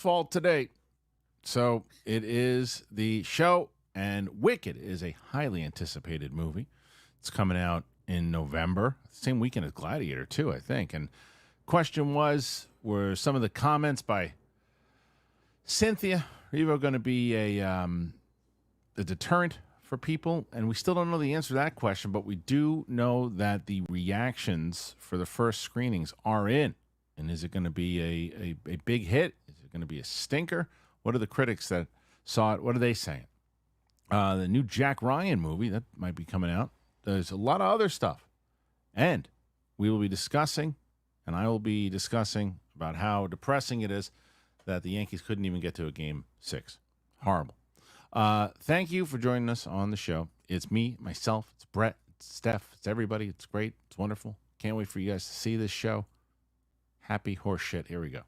fault today. So it is the show, and Wicked is a highly anticipated movie. It's coming out in November, same weekend as Gladiator, too, I think. And question were some of the comments by Cynthia Erivo going to be a deterrent for people? And we still don't know the answer to that question, but we do know that the reactions for the first screenings are in. And is it going to be a big hit? Is it going to be a stinker? What are the critics that saw it? What are they saying? The new Jack Ryan movie that might be coming out. There's a lot of other stuff. And we will be discussing, and I will be discussing about how depressing it is that the Yankees couldn't even get to a Game 6. Horrible. Thank you for joining us on the show. It's me, myself, it's Brett, it's Steph, it's everybody. It's great. It's wonderful. Can't wait for you guys to see this show. Happy horse shit. Here we go.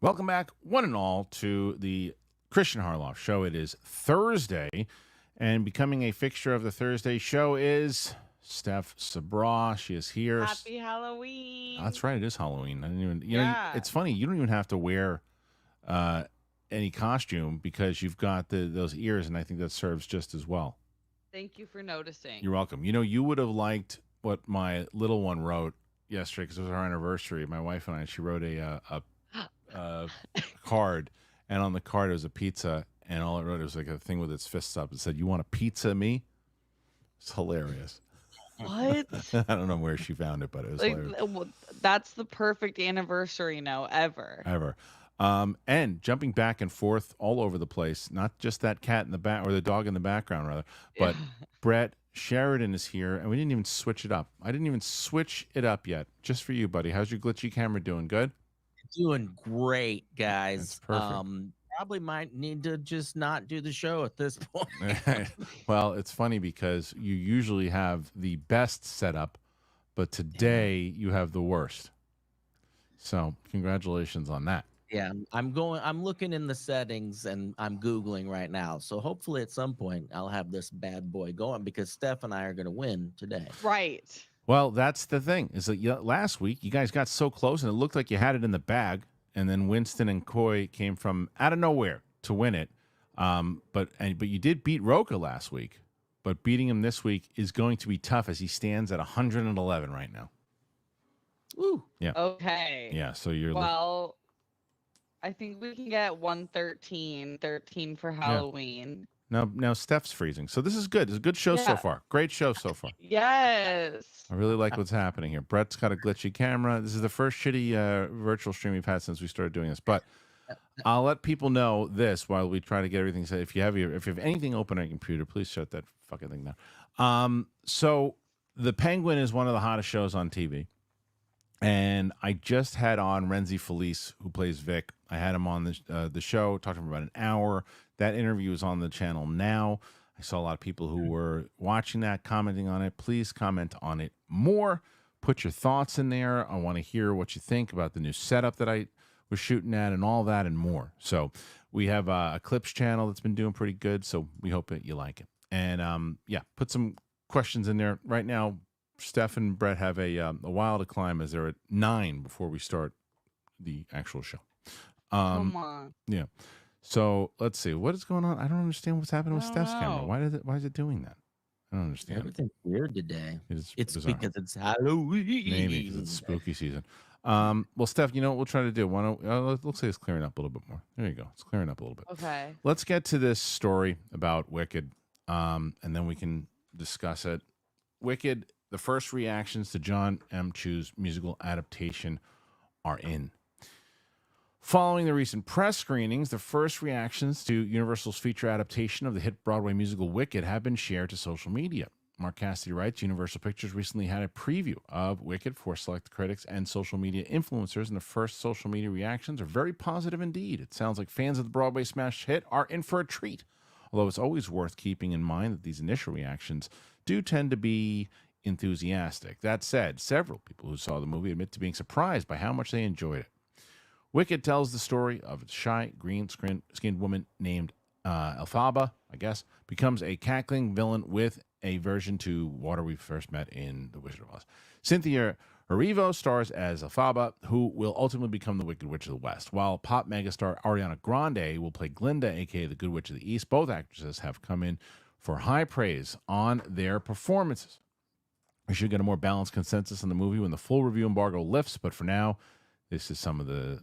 Welcome back, one and all, to the Kristian Harloff Show. It is Thursday, and becoming a fixture of the Thursday show is Steph Sabra. She is here. Happy Halloween. Oh, that's right. It is Halloween. I didn't even. You know, it's funny. You don't even have to wear any costume because you've got those ears, and I think that serves just as well. Thank you for noticing. You're welcome. You know, you would have liked what my little one wrote yesterday because it was our anniversary. My wife and I. She wrote a card, and on the card it was a pizza, and all it wrote was like a thing with its fists up. It said, "You want a pizza, me?" It's hilarious. What? I don't know where she found it, but it was hilarious. That's the perfect anniversary ever. And jumping back and forth all over the place, not just that cat in the back or the dog in the background, rather, but Brett Sheridan is here, and we didn't even switch it up. I didn't even switch it up yet. Just for you, buddy. How's your glitchy camera doing? Good? Doing great, guys. That's perfect. Probably might need to just not do the show at this point. Well, it's funny because you usually have the best setup, but today you have the worst. So congratulations on that. Yeah, I'm looking in the settings and I'm Googling right now. So hopefully at some point I'll have this bad boy going because Steph and I are going to win today. Right. Well, that's the thing, is that last week you guys got so close and it looked like you had it in the bag, and then Winston and Coy came from out of nowhere to win it. But you did beat Roca last week, but beating him this week is going to be tough as he stands at 111 right now. Ooh. Yeah. Okay. Yeah, so you're... Well, I think we can get 113, 13 for Halloween. Now Steph's freezing. So this is good. It's a good show so far. Great show so far. Yes. I really like what's happening here. Brett's got a glitchy camera. This is the first shitty virtual stream we've had since we started doing this. But I'll let people know this while we try to get everything set. If you have anything open on your computer, please shut that fucking thing down. So The Penguin is one of the hottest shows on TV. And I just had on Renzi Felice, who plays Vic. I had him on the show, talked to him for about an hour. That interview is on the channel now. I saw a lot of people who were watching that, commenting on it. Please comment on it more. Put your thoughts in there. I want to hear what you think about the new setup that I was shooting at and all that and more. So we have a clips channel that's been doing pretty good, so we hope that you like it. And, put some questions in there. Right now, Steph and Brett have a while to climb as they're at 9 before we start the actual show. Come on. Yeah. So let's see what is going on. I don't understand what's happening with Steph's camera. Why is it doing that? I don't understand. Everything's weird today. It's bizarre. because it's Halloween. Maybe because it's spooky season. Well, Steph, you know what we'll try to do? Why don't looks like it's clearing up a little bit more. There you go. It's clearing up a little bit. Okay. Let's get to this story about Wicked, and then we can discuss it. Wicked. The first reactions to John M. Chu's musical adaptation are in. Following the recent press screenings, the first reactions to Universal's feature adaptation of the hit Broadway musical Wicked have been shared to social media. Mark Cassidy writes, Universal Pictures recently had a preview of Wicked for select critics and social media influencers, and the first social media reactions are very positive indeed. It sounds like fans of the Broadway smash hit are in for a treat, although it's always worth keeping in mind that these initial reactions do tend to be enthusiastic. That said, several people who saw the movie admit to being surprised by how much they enjoyed it. Wicked tells the story of a shy, green-skinned woman named Elphaba, I guess, becomes a cackling villain with a version to Water we first met in The Wizard of Oz. Cynthia Erivo stars as Elphaba, who will ultimately become the Wicked Witch of the West, while pop megastar Ariana Grande will play Glinda, a.k.a. the Good Witch of the East. Both actresses have come in for high praise on their performances. We should get a more balanced consensus on the movie when the full review embargo lifts, but for now, this is some of the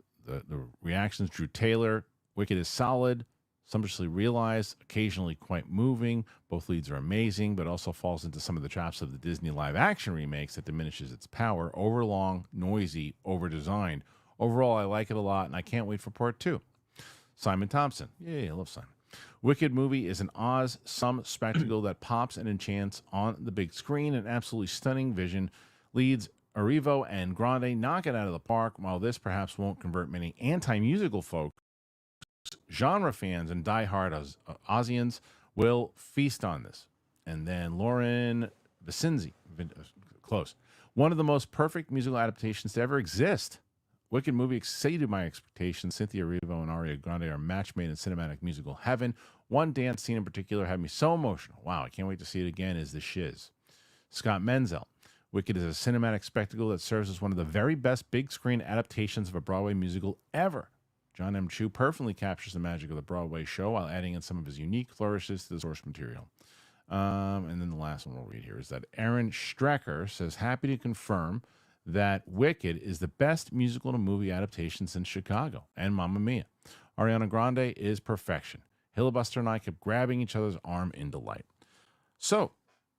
reactions. Drew Taylor, Wicked is solid, sumptuously realized, occasionally quite moving. Both leads are amazing, but also falls into some of the traps of the Disney live-action remakes that diminishes its power. Overlong, noisy, over-designed. Overall, I like it a lot, and I can't wait for part 2. Simon Thompson. Yay, I love Simon. Wicked movie is an Oz-some spectacle that pops and enchants on the big screen. An absolutely stunning vision leads Erivo and Grande knock it out of the park. While this perhaps won't convert many anti-musical folks, genre fans and diehard Ozians will feast on this. And then Lauren Vicinzi, close. One of the most perfect musical adaptations to ever exist. Wicked movie exceeded my expectations. Cynthia Erivo and Ariana Grande are match made in cinematic musical heaven. One dance scene in particular had me so emotional. Wow, I can't wait to see it again, is The Shiz. Scott Menzel. Wicked is a cinematic spectacle that serves as one of the very best big screen adaptations of a Broadway musical ever. John M. Chu perfectly captures the magic of the Broadway show while adding in some of his unique flourishes to the source material. And then the last one we'll read here is that Aaron Strecker says, happy to confirm that Wicked is the best musical to movie adaptation since Chicago and Mamma Mia. Ariana Grande is perfection. Hillbuster and I kept grabbing each other's arm in delight. So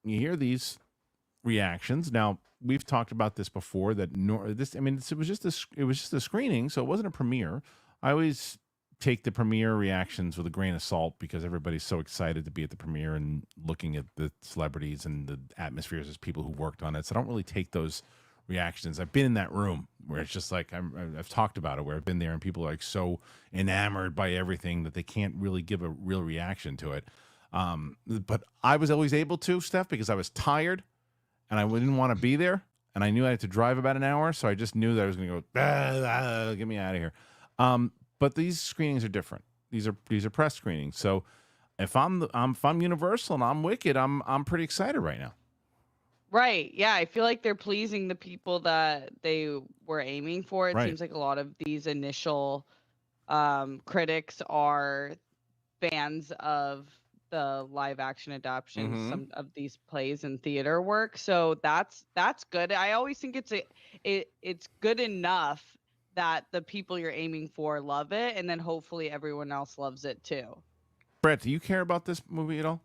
you hear these reactions. Now, we've talked about this before. It was just a screening, so it wasn't a premiere. I always take the premiere reactions with a grain of salt because everybody's so excited to be at the premiere and looking at the celebrities and the atmospheres as people who worked on it. So I don't really take those reactions. I've been in that room where it's just like I've talked about it, where I've been there and people are like so enamored by everything that they can't really give a real reaction to it. But I was always able to, Steph, because I was tired and I didn't want to be there, and I knew I had to drive about an hour, so I just knew that I was going to go, get me out of here. But these screenings are different. These are press screenings. So if I'm Universal and I'm Wicked, I'm pretty excited right now. Right. Yeah, I feel like they're pleasing the people that they were aiming for. It Right. seems like a lot of these initial critics are fans of the live action adaptations, some of these plays and theater work. So that's good. I always think it's good enough that the people you're aiming for love it, and then hopefully everyone else loves it too. Brett, do you care about this movie at all?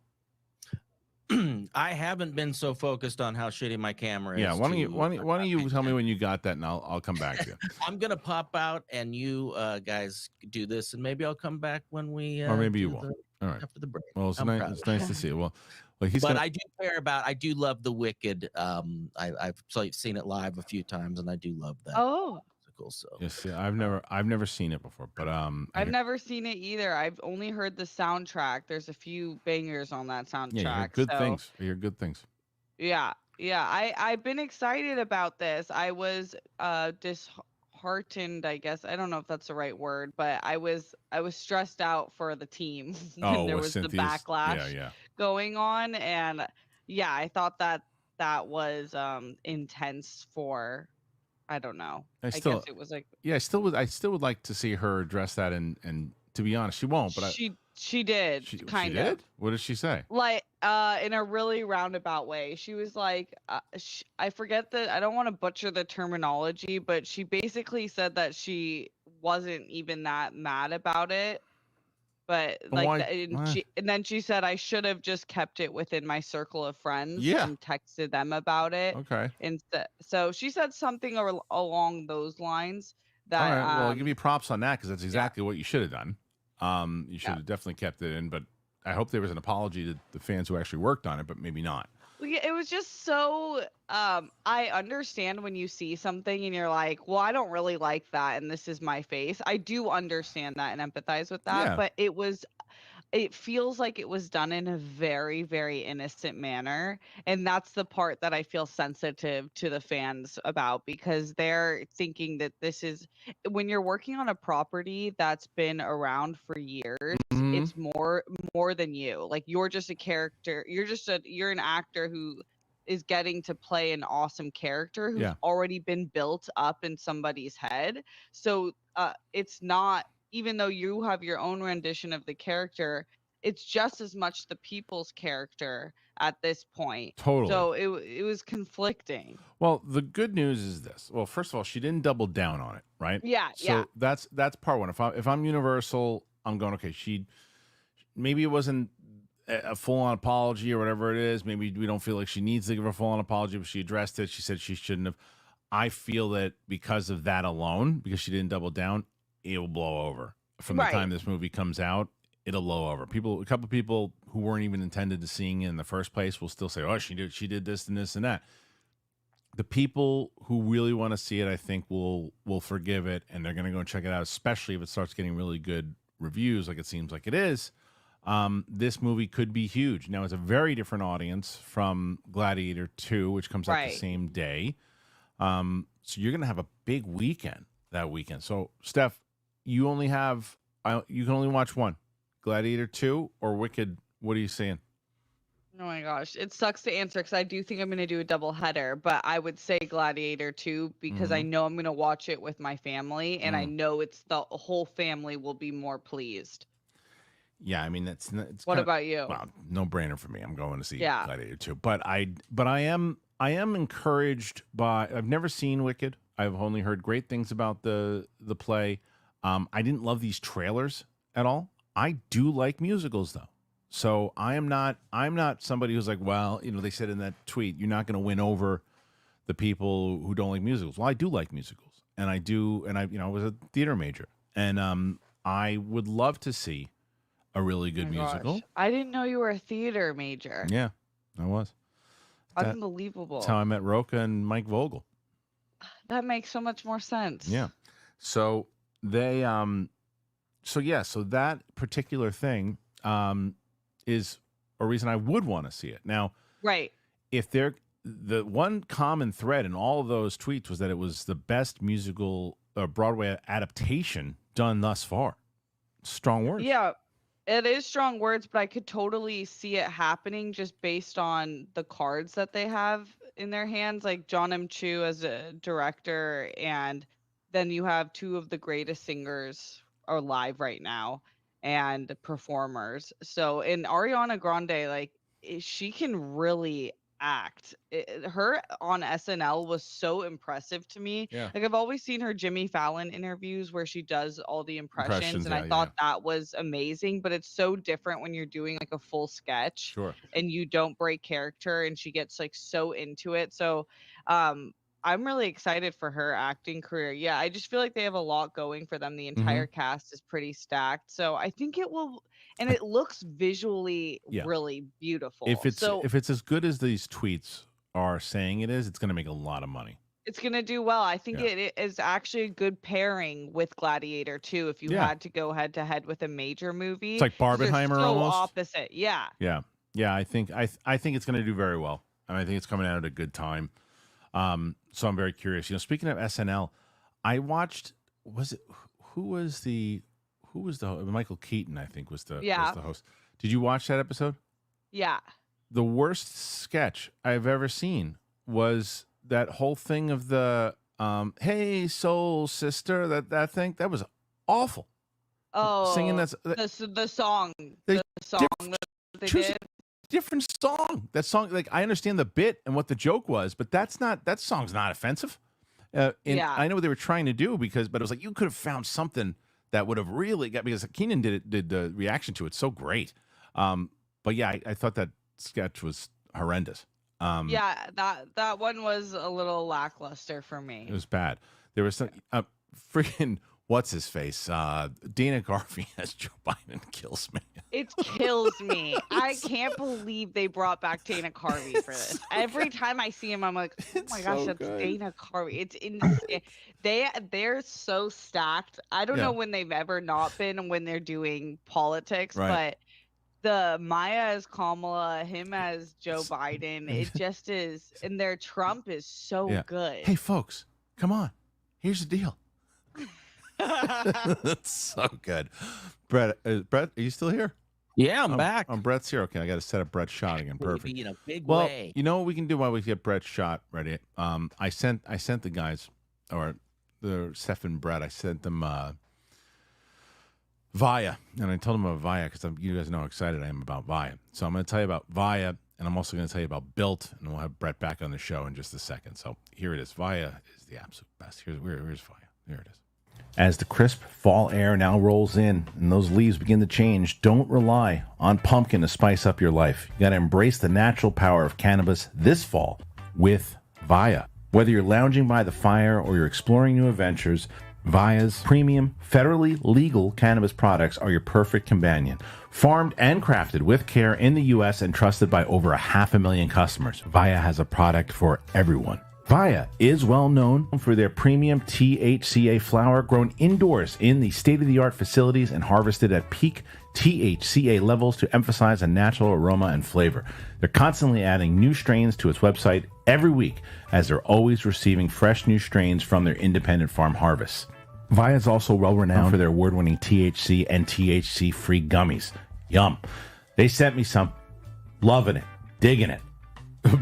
I haven't been so focused on how shitty my camera is. Yeah, why don't you tell me when you got that, and I'll come back to you. I'm gonna pop out, and you guys do this, and maybe I'll come back when we. Or maybe you won't. All right. After the break. Well, it's nice to see it. Well, I do care about. I do love the Wicked. I've seen it live a few times, and I do love that. Oh. So yes, yeah, I've never seen it before, but I've never seen it either. I've only heard the soundtrack. There's a few bangers on that soundtrack. Yeah, you hear good things. You hear good things. Yeah. I've been excited about this. I was disheartened, I guess. I don't know if that's the right word, but I was stressed out for the team when there was the backlash going on, and yeah, I thought that was intense for. I don't know. I guess it was like. Yeah, I still would like to see her address that, and to be honest, she won't. But she did. She did. What did she say? Like, in a really roundabout way. She was like, I forget I don't want to butcher the terminology, but she basically said that she wasn't even that mad about it. But like, and then she said, I should have just kept it within my circle of friends and texted them about it. Okay. So she said something along those lines. That, all right. Well, I'll give you props on that because that's exactly what you should have done. You should have definitely kept it in, but I hope there was an apology to the fans who actually worked on it, but maybe not. It was just so. I understand when you see something and you're like, well, I don't really like that, and this is my face. I do understand that and empathize with that, but it was it feels like it was done in a very, very innocent manner. And that's the part that I feel sensitive to the fans about, because they're thinking that this is, when you're working on a property that's been around for years, Mhm. it's more than you. Like, you're just a character. You're an actor who is getting to play an awesome character who's Yeah. already been built up in somebody's head. So it's not, even though you have your own rendition of the character, it's just as much the people's character at this point. Totally. So it was conflicting. Well, the good news is this. Well, first of all, she didn't double down on it, right? Yeah, yeah. So that's part one. If I'm Universal, I'm going, okay, maybe it wasn't a full on apology or whatever it is. Maybe we don't feel like she needs to give a full on apology, but she addressed it. She said she shouldn't have. I feel that because of that alone, because she didn't double down, it will blow over. From the Right. time this movie comes out, it'll blow over. A couple of people who weren't even intended to seeing it in the first place will still say, "Oh, she did this and this and that." The people who really want to see it, I think, will forgive it, and they're going to go and check it out, especially if it starts getting really good reviews, like it seems like it is. This movie could be huge. Now, it's a very different audience from Gladiator 2, which comes out the same day. So you're going to have a big weekend that weekend. So, Steph, you can only watch one, Gladiator 2 or Wicked. What are you saying? Oh my gosh, it sucks to answer because I do think I'm going to do a double header, but I would say Gladiator 2 because I know I'm going to watch it with my family, and I know it's the whole family will be more pleased. Yeah, I mean it's What about you? Well, no brainer for me. I'm going to see Yeah. Gladiator 2, but I am encouraged by. I've never seen Wicked. I've only heard great things about the play. I didn't love these trailers at all. I do like musicals though. So I'm not somebody who's like, well, they said in that tweet, you're not going to win over the people who don't like musicals. Well, I do like musicals, and I was a theater major, and I would love to see a really good musical. Gosh. I didn't know you were a theater major. Yeah, I was. Unbelievable. That's how I met Roca and Mike Vogel. That makes so much more sense. Yeah. So they so that particular thing is a reason I would want to see it. Now, Right. if the one common thread in all of those tweets was that it was the best musical Broadway adaptation done thus far. Strong words. Yeah. It is strong words, but I could totally see it happening just based on the cards that they have in their hands, like John M. Chu as a director, and then you have two of the greatest singers alive right now and performers. So, in Ariana Grande, like, she can really act. Her on SNL was so impressive to me. Yeah. Like, I've always seen her Jimmy Fallon interviews where she does all the impressions, and I thought that was amazing, but it's so different when you're doing like a full sketch. Sure. And you don't break character, and she gets like so into it. So I'm really excited for her acting career. Yeah, I just feel like they have a lot going for them. The entire cast is pretty stacked. So I think it will, and it looks visually really beautiful. If it's as good as these tweets are saying it is, it's going to make a lot of money. It's going to do well. I think it is actually a good pairing with Gladiator 2 if you had to go head to head with a major movie. It's like Barbenheimer almost. Opposite. Yeah. Yeah. Yeah, I think it's going to do very well. And I think it's coming out at a good time. So I'm very curious. Speaking of SNL, I watched. Who was the Michael Keaton? I think was the host. Did you watch that episode? Yeah. The worst sketch I've ever seen was that whole thing of the "Hey Soul Sister," that thing that was awful. Oh, singing the song. They the song that they did. Different song. That song, like, I understand the bit and what the joke was, but that song's not offensive. I know what they were trying to do but it was like you could have found something that would have really got, because Keenan did the reaction to it so great. But yeah, I thought that sketch was horrendous. Yeah, that one was a little lackluster for me. It was bad. There was some freaking what's his face? Dana Carvey as Joe Biden kills me. It kills me. I can't believe they brought back Dana Carvey for this. Every time I see him, I'm like, oh my gosh, that's Dana Carvey. It's insane. They're so stacked. I don't know when they've ever not been when they're doing politics, but the Maya as Kamala, him as Joe Biden. It just is, and their Trump is so good. Hey, folks, come on. Here's the deal. That's so good. Brett, are you still here? Yeah, I'm back. Brett's here. Okay, I got to set up Brett's shot again. Perfect. In a big Well, way. you know what we can do while we get Brett's shot ready? I sent the guys, or the Steph and Brett, I sent them Via, and I told them about Via because you guys know how excited I am about Via. So I'm going to tell you about Via, and I'm also going to tell you about BILT, and we'll have Brett back on the show in just a second. So here it is. Via is the absolute best. Here's Via. Here it is. As the crisp fall air now rolls in and those leaves begin to change, don't rely on pumpkin to spice up your life. You got to embrace the natural power of cannabis this fall with Via. Whether you're lounging by the fire or you're exploring new adventures, Via's premium, federally legal cannabis products are your perfect companion. Farmed and crafted with care in the U.S. and trusted by over 500,000 customers, Via has a product for everyone. Via is well known for their premium THCA flower grown indoors in the state-of-the-art facilities and harvested at peak THCA levels to emphasize a natural aroma and flavor. They're constantly adding new strains to its website every week, as they're always receiving fresh new strains from their independent farm harvests. Via is also well-renowned for their award-winning THC and THC-free gummies. Yum. They sent me some. Loving it. Digging it.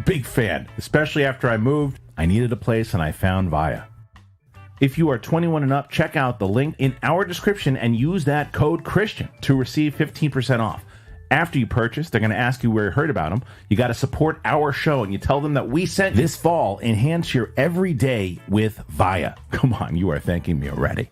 Big fan. Especially after I moved, I needed a place and I found Via. If you are 21 and up, check out the link in our description and use that code Kristian to receive 15% off. After you purchase, they're going to ask you where you heard about them. You got to support our show, and you tell them that we sent this fall. Enhance your everyday with Via. Come on, you are thanking me already.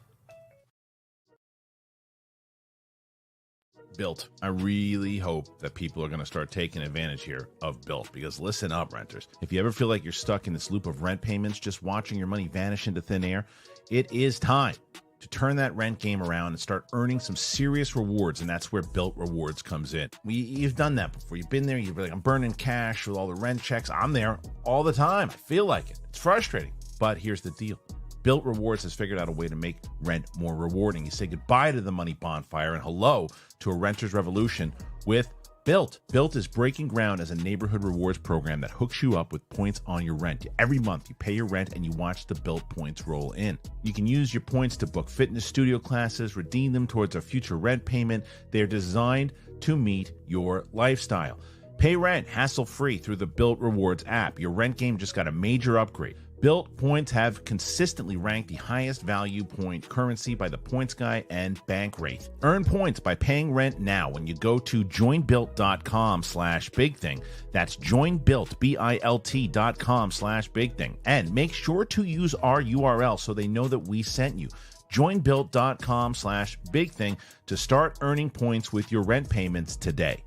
BILT. I really hope that people are going to start taking advantage here of BILT, because listen up, renters. If you ever feel like you're stuck in this loop of rent payments, just watching your money vanish into thin air, it is time to turn that rent game around and start earning some serious rewards, and that's where BILT Rewards comes in. You've done that before. You've been there. You're like, I'm burning cash with all the rent checks. I'm there all the time. I feel like it. It's frustrating, but here's the deal. BILT Rewards has figured out a way to make rent more rewarding. You say goodbye to the money bonfire and hello to a renter's revolution with BILT. BILT is breaking ground as a neighborhood rewards program that hooks you up with points on your rent. Every month, you pay your rent and you watch the BILT points roll in. You can use your points to book fitness studio classes, redeem them towards a future rent payment. They're designed to meet your lifestyle. Pay rent hassle-free through the BILT Rewards app. Your rent game just got a major upgrade. BILT points have consistently ranked the highest value point currency by the Points Guy and Bankrate. Earn points by paying rent now when you go to joinbilt.com/bigthing. That's joinbilt, BILT.com/bigthing. And make sure to use our URL so they know that we sent you. Joinbilt.com/bigthing to start earning points with your rent payments today.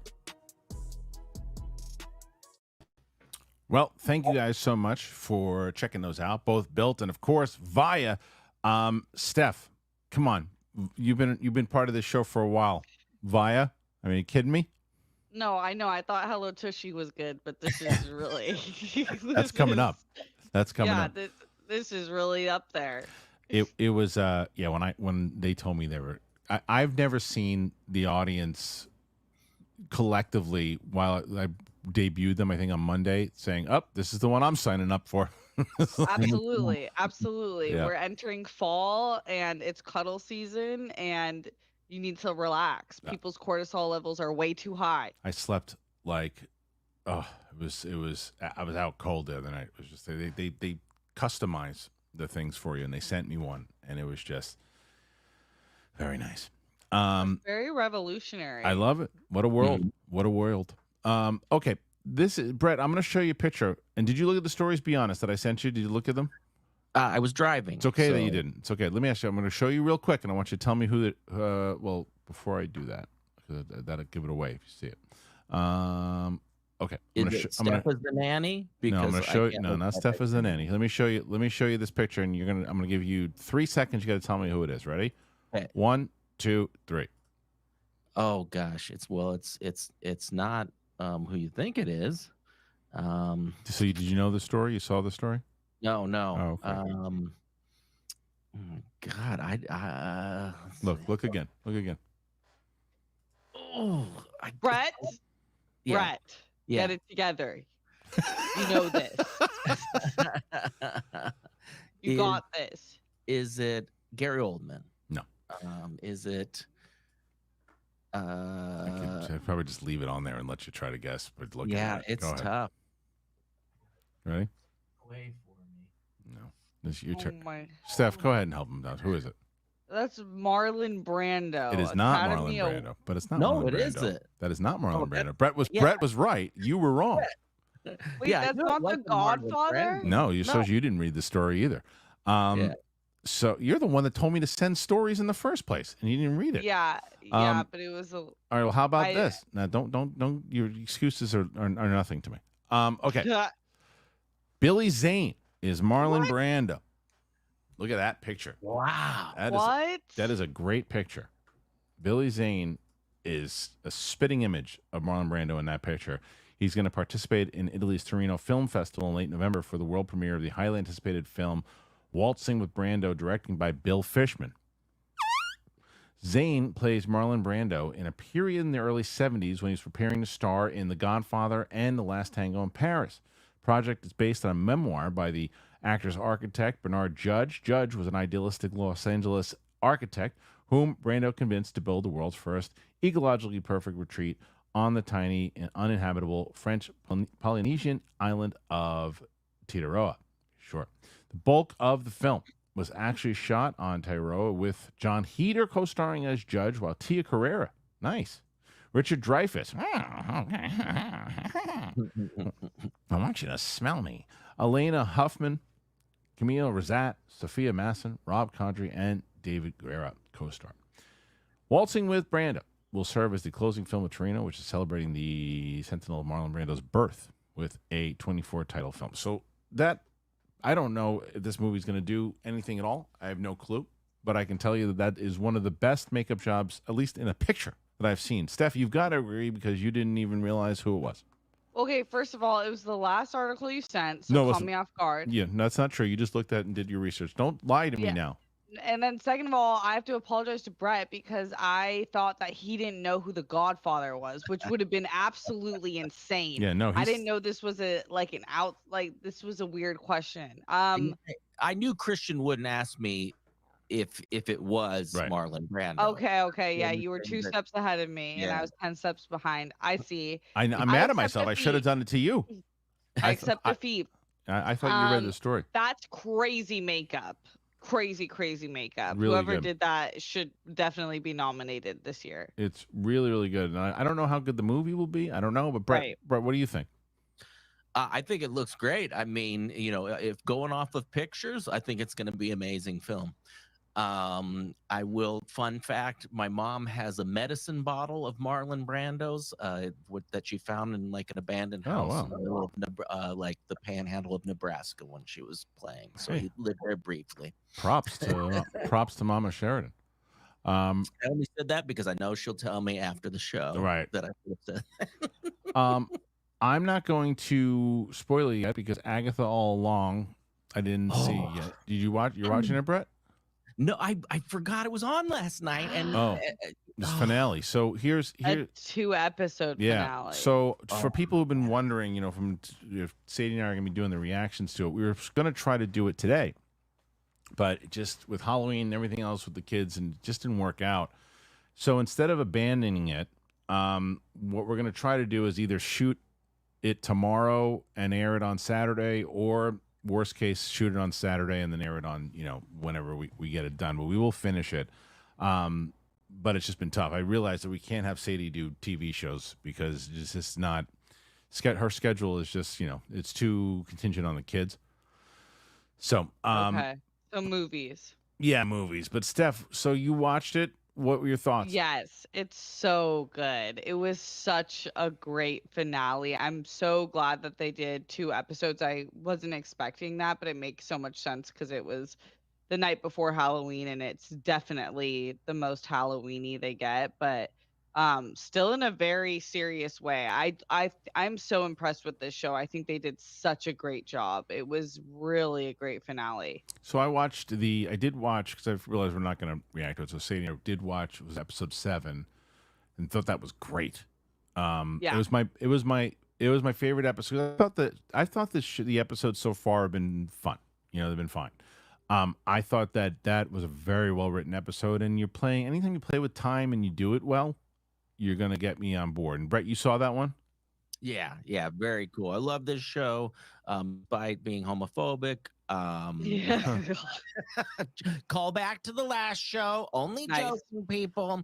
Well, thank you guys so much for checking those out, both BILT and, of course, Via. Steph, come on. You've been part of this show for a while. Via? I mean, are you kidding me? No, I know. I thought Hello Tushy was good, but this is really... That's coming up. That's coming up. Yeah, this is really up there. It was, when they told me they were... I've never seen the audience collectively while I debuted them, I think on Monday, saying, this is the one I'm signing up for. Absolutely. Yeah. We're entering fall and it's cuddle season and you need to relax. People's cortisol levels are way too high. I slept like, I was out cold the other night. It was just, they customize the things for you, and they sent me one, and it was just very nice. Very revolutionary. I love it. What a world. Mm-hmm. What a world. Okay, this is Brett. I'm going to show you a picture. And did you look at the stories? Be honest, that I sent you. Did you look at them? I was driving. It's okay that you didn't. It's okay. Let me ask you. I'm going to show you real quick, and I want you to tell me who. Well, before I do that, that'll give it away if you see it. Okay. Steph as the nanny? No, I'm going to show you. No, not Steph as the nanny. Let me show you this picture, and I'm going to give you 3 seconds. You got to tell me who it is. Ready? Okay. 1, 2, 3. Oh gosh, it's not who you think it is. So did you know the story? You saw the story? No. Oh, okay. God, look again. Look again. Oh, Brett, Yeah. Brett, Yeah. get it together. You know this. You got this. Is it Gary Oldman? No. Is it? I'd probably just leave it on there and let you try to guess. But look Yeah, at it. it's tough. Ready? Way for me. No. This is your turn. My. Steph, go ahead and help him out. Who is it? That's Marlon Brando. It is not Academy Marlon Brando. But it's not No, Marlon it Brando. isn't. That is not Marlon that- Brando. Brett was right. You were wrong. Wait, Yeah, I that's knew it not the wasn't Marlon Godfather? Brando. No, No. so you didn't read the story either. Yeah. So you're the one that told me to send stories in the first place, and you didn't read it. Yeah, but it was a. All right. Well, how about I- this? Now, don't. Your excuses are nothing to me. Okay. Billy Zane is Marlon Brando. Look at that picture. Wow. That is a great picture. Billy Zane is a spitting image of Marlon Brando in that picture. He's going to participate in Italy's Torino Film Festival in late November for the world premiere of the highly anticipated film Waltzing with Brando, directing by Bill Fishman. Zane plays Marlon Brando in a period in the early 70s when he was preparing to star in The Godfather and The Last Tango in Paris. The project is based on a memoir by the actor's architect, Bernard Judge. Judge was an idealistic Los Angeles architect whom Brando convinced to build the world's first ecologically perfect retreat on the tiny and uninhabitable French Polynesian island of Titaroa. Sure. The bulk of the film was actually shot on Tairoa with John Heder co-starring as Judge, while Tia Carrera, nice, Richard Dreyfuss, I want you to smell me, Elena Huffman, Camille Rosat, Sophia Masson, Rob Condry, and David Guerra co-star. Waltzing with Brando will serve as the closing film of Torino, which is celebrating the centennial of Marlon Brando's birth with a 24 title film. So that, I don't know if this movie's going to do anything at all. I have no clue. But I can tell you that is one of the best makeup jobs, at least in a picture, that I've seen. Steph, you've got to agree because you didn't even realize who it was. Okay, first of all, it was the last article you sent, so No, it caught wasn't. me off guard. Yeah, that's not true. You just looked at it and did your research. Don't lie to me Yeah. now. And then second of all, I have to apologize to Brett because I thought that he didn't know who the Godfather was, which would have been absolutely insane. Yeah, no, I didn't know this was this was a weird question. I knew Kristian wouldn't ask me if it was Right. Marlon Brando. Okay, yeah, Yeah, you were the 2 thing that- steps ahead of me, and Yeah. I was 10 steps behind. I see. I'm I mad at accept myself. I defeat. should have done it to you. I accept defeat. I thought you read the story. That's crazy makeup. Crazy makeup. Really Whoever good. did that should definitely be nominated this year. It's really, really good. And I don't know how good the movie will be. I don't know. But Right. Brett, what do you think? I think it looks great. I mean, if going off of pictures, I think it's going to be an amazing film. Fun fact, my mom has a medicine bottle of Marlon Brando's that she found in like an abandoned Oh, house wow. in the middle of like the panhandle of Nebraska when she was playing. So Hey. he lived there briefly. Props to Mama Sheridan. I only said that because I know she'll tell me after the show Right. that I should have said. I'm not going to spoil it yet because Agatha all along I didn't see yet. Did you watch? You're watching it, Brett? No, I forgot it was on last night. And This finale. So here's A 2-episode finale. So for people who've been wondering, if Sadie and I are going to be doing the reactions to it, we were going to try to do it today, but just with Halloween and everything else with the kids, and it just didn't work out. So instead of abandoning it, what we're going to try to do is either shoot it tomorrow and air it on Saturday, or worst case, shoot it on Saturday and then air it on, whenever we get it done. But we will finish it. But it's just been tough. I realized that we can't have Sadie do TV shows because it's just not. Her schedule is just, it's too contingent on the kids. So, Okay. So movies. yeah, movies. But Steph, so you watched it. What were your thoughts? Yes, it's so good. It was such a great finale. I'm so glad that they did 2 episodes. I wasn't expecting that, but it makes so much sense because it was the night before Halloween, and it's definitely the most Halloween-y they get, but still in a very serious way. I'm so impressed with this show. I think they did such a great job. It was really a great finale. So I did watch, because I realized we're not going to react to it. So Sadie, I did watch, it was episode 7, and thought that was great. Yeah. It was my favorite episode. I thought the episodes so far have been fun. They've been fine. I thought that was a very well written episode, and anytime you play with time and you do it well, you're gonna get me on board. And Brett, you saw that one? Yeah, very cool. I love this show, by being homophobic. Yeah. Call back to the last show. Only Nice. joking, people.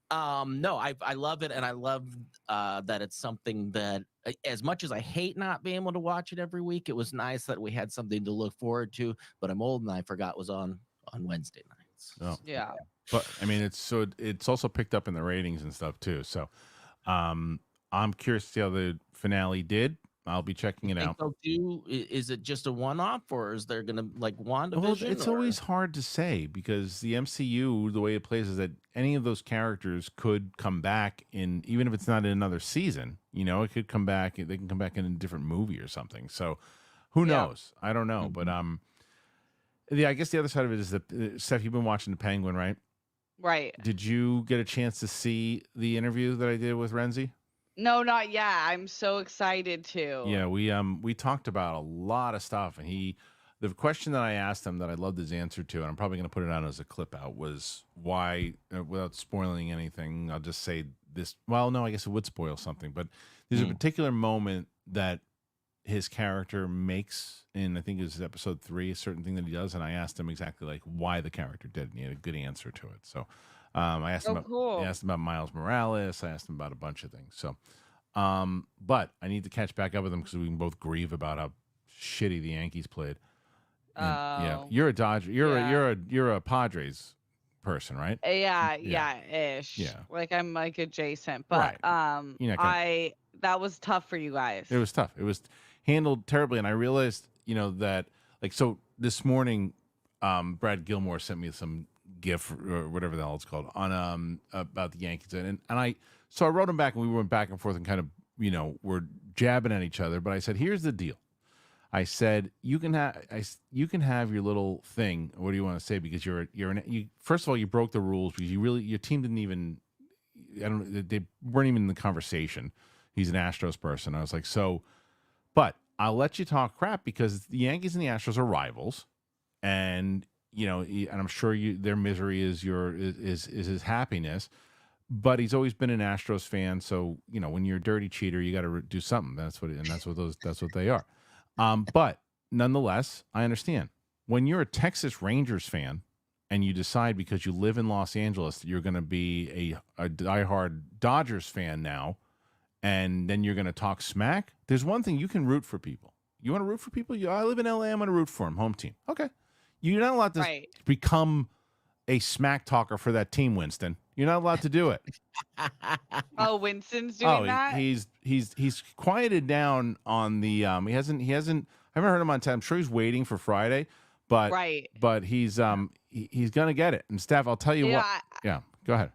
No, I love it, and I love that it's something that, as much as I hate not being able to watch it every week, it was nice that we had something to look forward to. But I'm old and I forgot was on Wednesday nights. Oh. Yeah. But I mean, it's also picked up in the ratings and stuff too. So, I'm curious to see how the finale did. I'll be checking it out. Is it just a one-off, or is there gonna like WandaVision? Well, it's always hard to say because the MCU, the way it plays, is that any of those characters could come back even if it's not in another season. It could come back. They can come back in a different movie or something. So, who knows? I don't know. But yeah, I guess the other side of it is that Steph, you've been watching The Penguin, right? Right. Did you get a chance to see the interview that I did with Renzi? No, not yet. I'm so excited to. Yeah, we talked about a lot of stuff, and the question that I asked him that I loved his answer to, and I'm probably going to put it out as a clip out, was why, without spoiling anything, I'll just say this. Well, no, I guess it would spoil something, but there's a particular moment that his character makes in, I think it was episode 3, a certain thing that he does, and I asked him exactly like why the character did it, and he had a good answer to it. So I asked him about Miles Morales. I asked him about a bunch of things. So, but I need to catch back up with him because we can both grieve about how shitty the Yankees played. And, yeah, you're a Dodger. You're a Padres person, right? Yeah, ish. Yeah. Like I'm like adjacent, but right. That was tough for you guys. It was tough. It was handled terribly, and I realized, that so this morning, Brad Gilmore sent me some GIF or whatever the hell it's called on about the Yankees, and I wrote him back, and we went back and forth and kind of we're jabbing at each other, but I said, here's the deal. I said, you can have your little thing. What do you want to say? Because first of all, you broke the rules because your team didn't even, they weren't even in the conversation. He's an Astros person. I was like, but I'll let you talk crap because the Yankees and the Astros are rivals, and and I'm sure their misery is his happiness. But he's always been an Astros fan, so when you're a dirty cheater, you got to do something. That's what they are. But nonetheless, I understand when you're a Texas Rangers fan and you decide because you live in Los Angeles that you're going to be a diehard Dodgers fan now, and then you're going to talk smack. There's one thing: you can root for people. You want to root for people? I live in LA. I'm going to root for them. Home team. Okay. You're not allowed to become a smack talker for that team, Winston. You're not allowed to do it. Oh, Winston's doing that? He's quieted down on the he hasn't I haven't heard him on time. I'm sure he's waiting for Friday, but he's gonna get it. And Steph, I'll tell you what. Yeah, go ahead.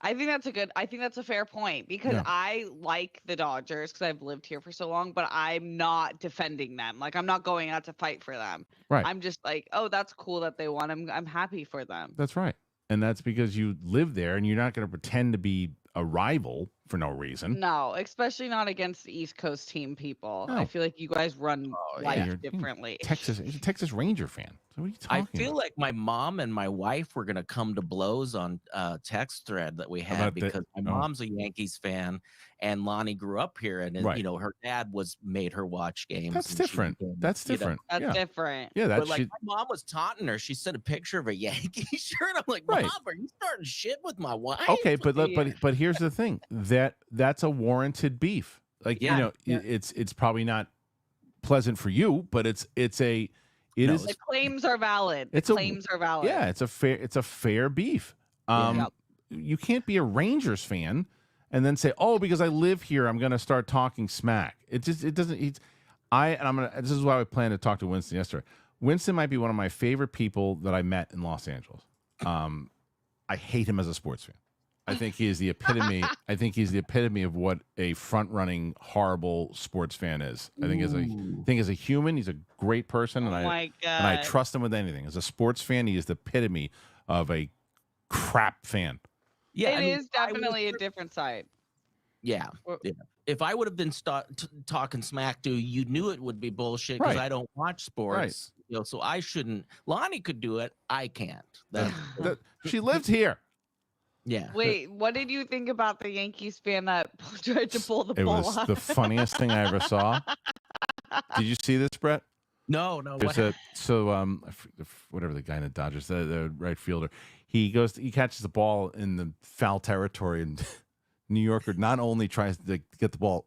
I think that's a fair point because I like the Dodgers because I've lived here for so long, but I'm not defending them. Like I'm not going out to fight for them. Right. I'm just like, oh, that's cool that they won. I'm happy for them. That's right. And that's because you live there and you're not going to pretend to be a rival for no reason. No, especially not against the East Coast team people. No. I feel like you guys run life differently. He's a Texas Ranger fan. So what are you talking I feel like my mom and my wife were going to come to blows on text thread that we had because my mom's a Yankees fan and Lonnie grew up here and her dad made her watch games. That's different. That's different. That's different. Yeah, that's my mom was taunting her. She sent a picture of a Yankee shirt. I'm like, Mom, are you starting shit with my wife? Okay, but here's the thing. That's a warranted beef. Like it's probably not pleasant for you, but it is. The claims are valid. Claims are valid. Yeah, it's a fair beef. You can't be a Rangers fan and then say, "Oh, because I live here, I'm going to start talking smack." It doesn't. This is why I plan to talk to Winston yesterday. Winston might be one of my favorite people that I met in Los Angeles. I hate him as a sports fan. I think he is the epitome. I think he's the epitome of what a front-running, horrible sports fan is. I think as a human, he's a great person, and I trust him with anything. As a sports fan, he is the epitome of a crap fan. Yeah, it is definitely a different side. Yeah. Yeah. If I would have been talking smack to you, knew it would be bullshit because Right. I don't watch sports. You know, so I shouldn't. Lonnie could do it. I can't. She lived here. Yeah. Wait, what did you think about the Yankees fan that tried to pull the It ball was out? the funniest thing I ever saw. Did you see this, Brett? No. Whatever the guy in the Dodgers, the right fielder, he catches the ball in the foul territory, and New Yorker not only tries to get the ball,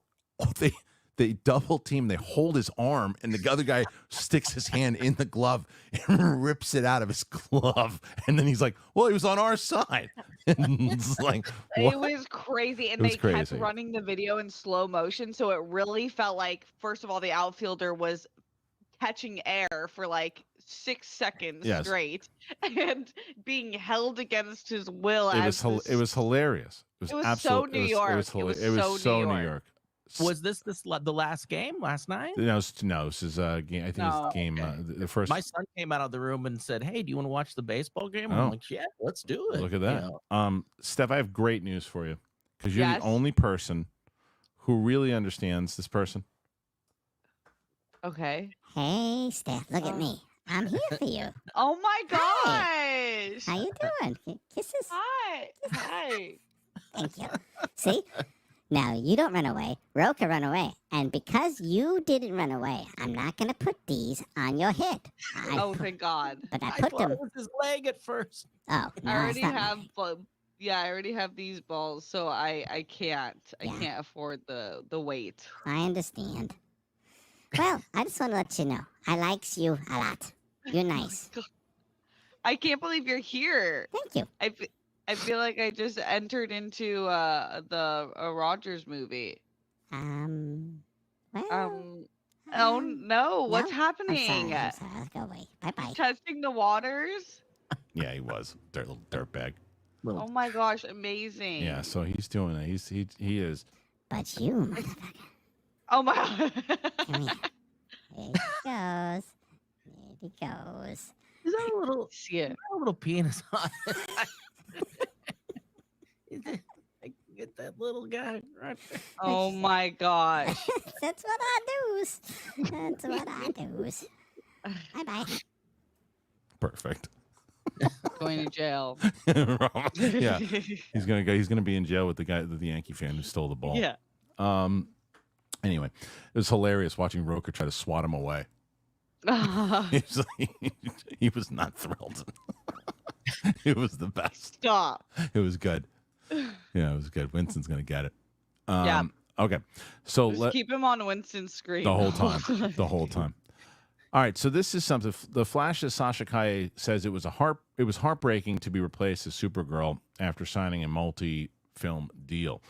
they double team, they hold his arm, and the other guy sticks his hand in the glove and rips it out of his glove, and then he's like, "Well, he was on our side." And it's like, It what? was crazy, and It was they kept crazy. running the video in slow motion, so it really felt like, first of all, the outfielder was catching air for like 6 seconds Yes. straight and being held against his will. It was hilarious. It was so New York. It was so New York. Was this the last game last night? No, this is game. I think it's game the first. My son came out of the room and said, "Hey, do you want to watch the baseball game?" Oh. I'm like, "Yeah, let's do it." Look at that. You know? Steph, I have great news for you because you're Yes? the only person who really understands this person. Okay. Hey, Steph, look at me. I'm here for you. Oh my Hi. gosh. How you doing? Kisses? Hi. Hi. Thank you. See? Now, you don't run away. Ro can run away. And because you didn't run away, I'm not going to put these on your head. Oh, thank God. But I I put thought them... it was his leg at first. Oh, no, I already it's not have, mine. I already have these balls, so I can't. I Yeah. can't afford the weight. I understand. Well, I just want to let you know. I likes you a lot. You're nice. I can't believe you're here. Thank you. I feel like I just entered into the Rogers movie. Well... Oh no, what's no? happening? I'm sorry. Let's go away. Bye-bye. Testing the waters? Yeah, he was little dirtbag. Oh my gosh, amazing. Yeah, so he's doing it. He is. But you, motherfucker. Oh my Come here. There he goes. There he goes. Is that a little? Yeah. A little penis on it. I can get that little guy right there. Oh my gosh. That's what I do. That's what I do. Bye-bye. Perfect. Going to jail. Yeah, he's gonna be in jail with the Yankee fan who stole the ball. Yeah. Anyway, it was hilarious watching Roker try to swat him away. He was not thrilled. It was the best. Stop. It was good. Yeah, it was good. Winston's gonna get it. Yeah. Okay. So Just keep him on Winston's screen the whole time. The whole time. All right. So this is something. The Flash's Sasha Calle says it was heartbreaking to be replaced as Supergirl after signing a multi-film deal.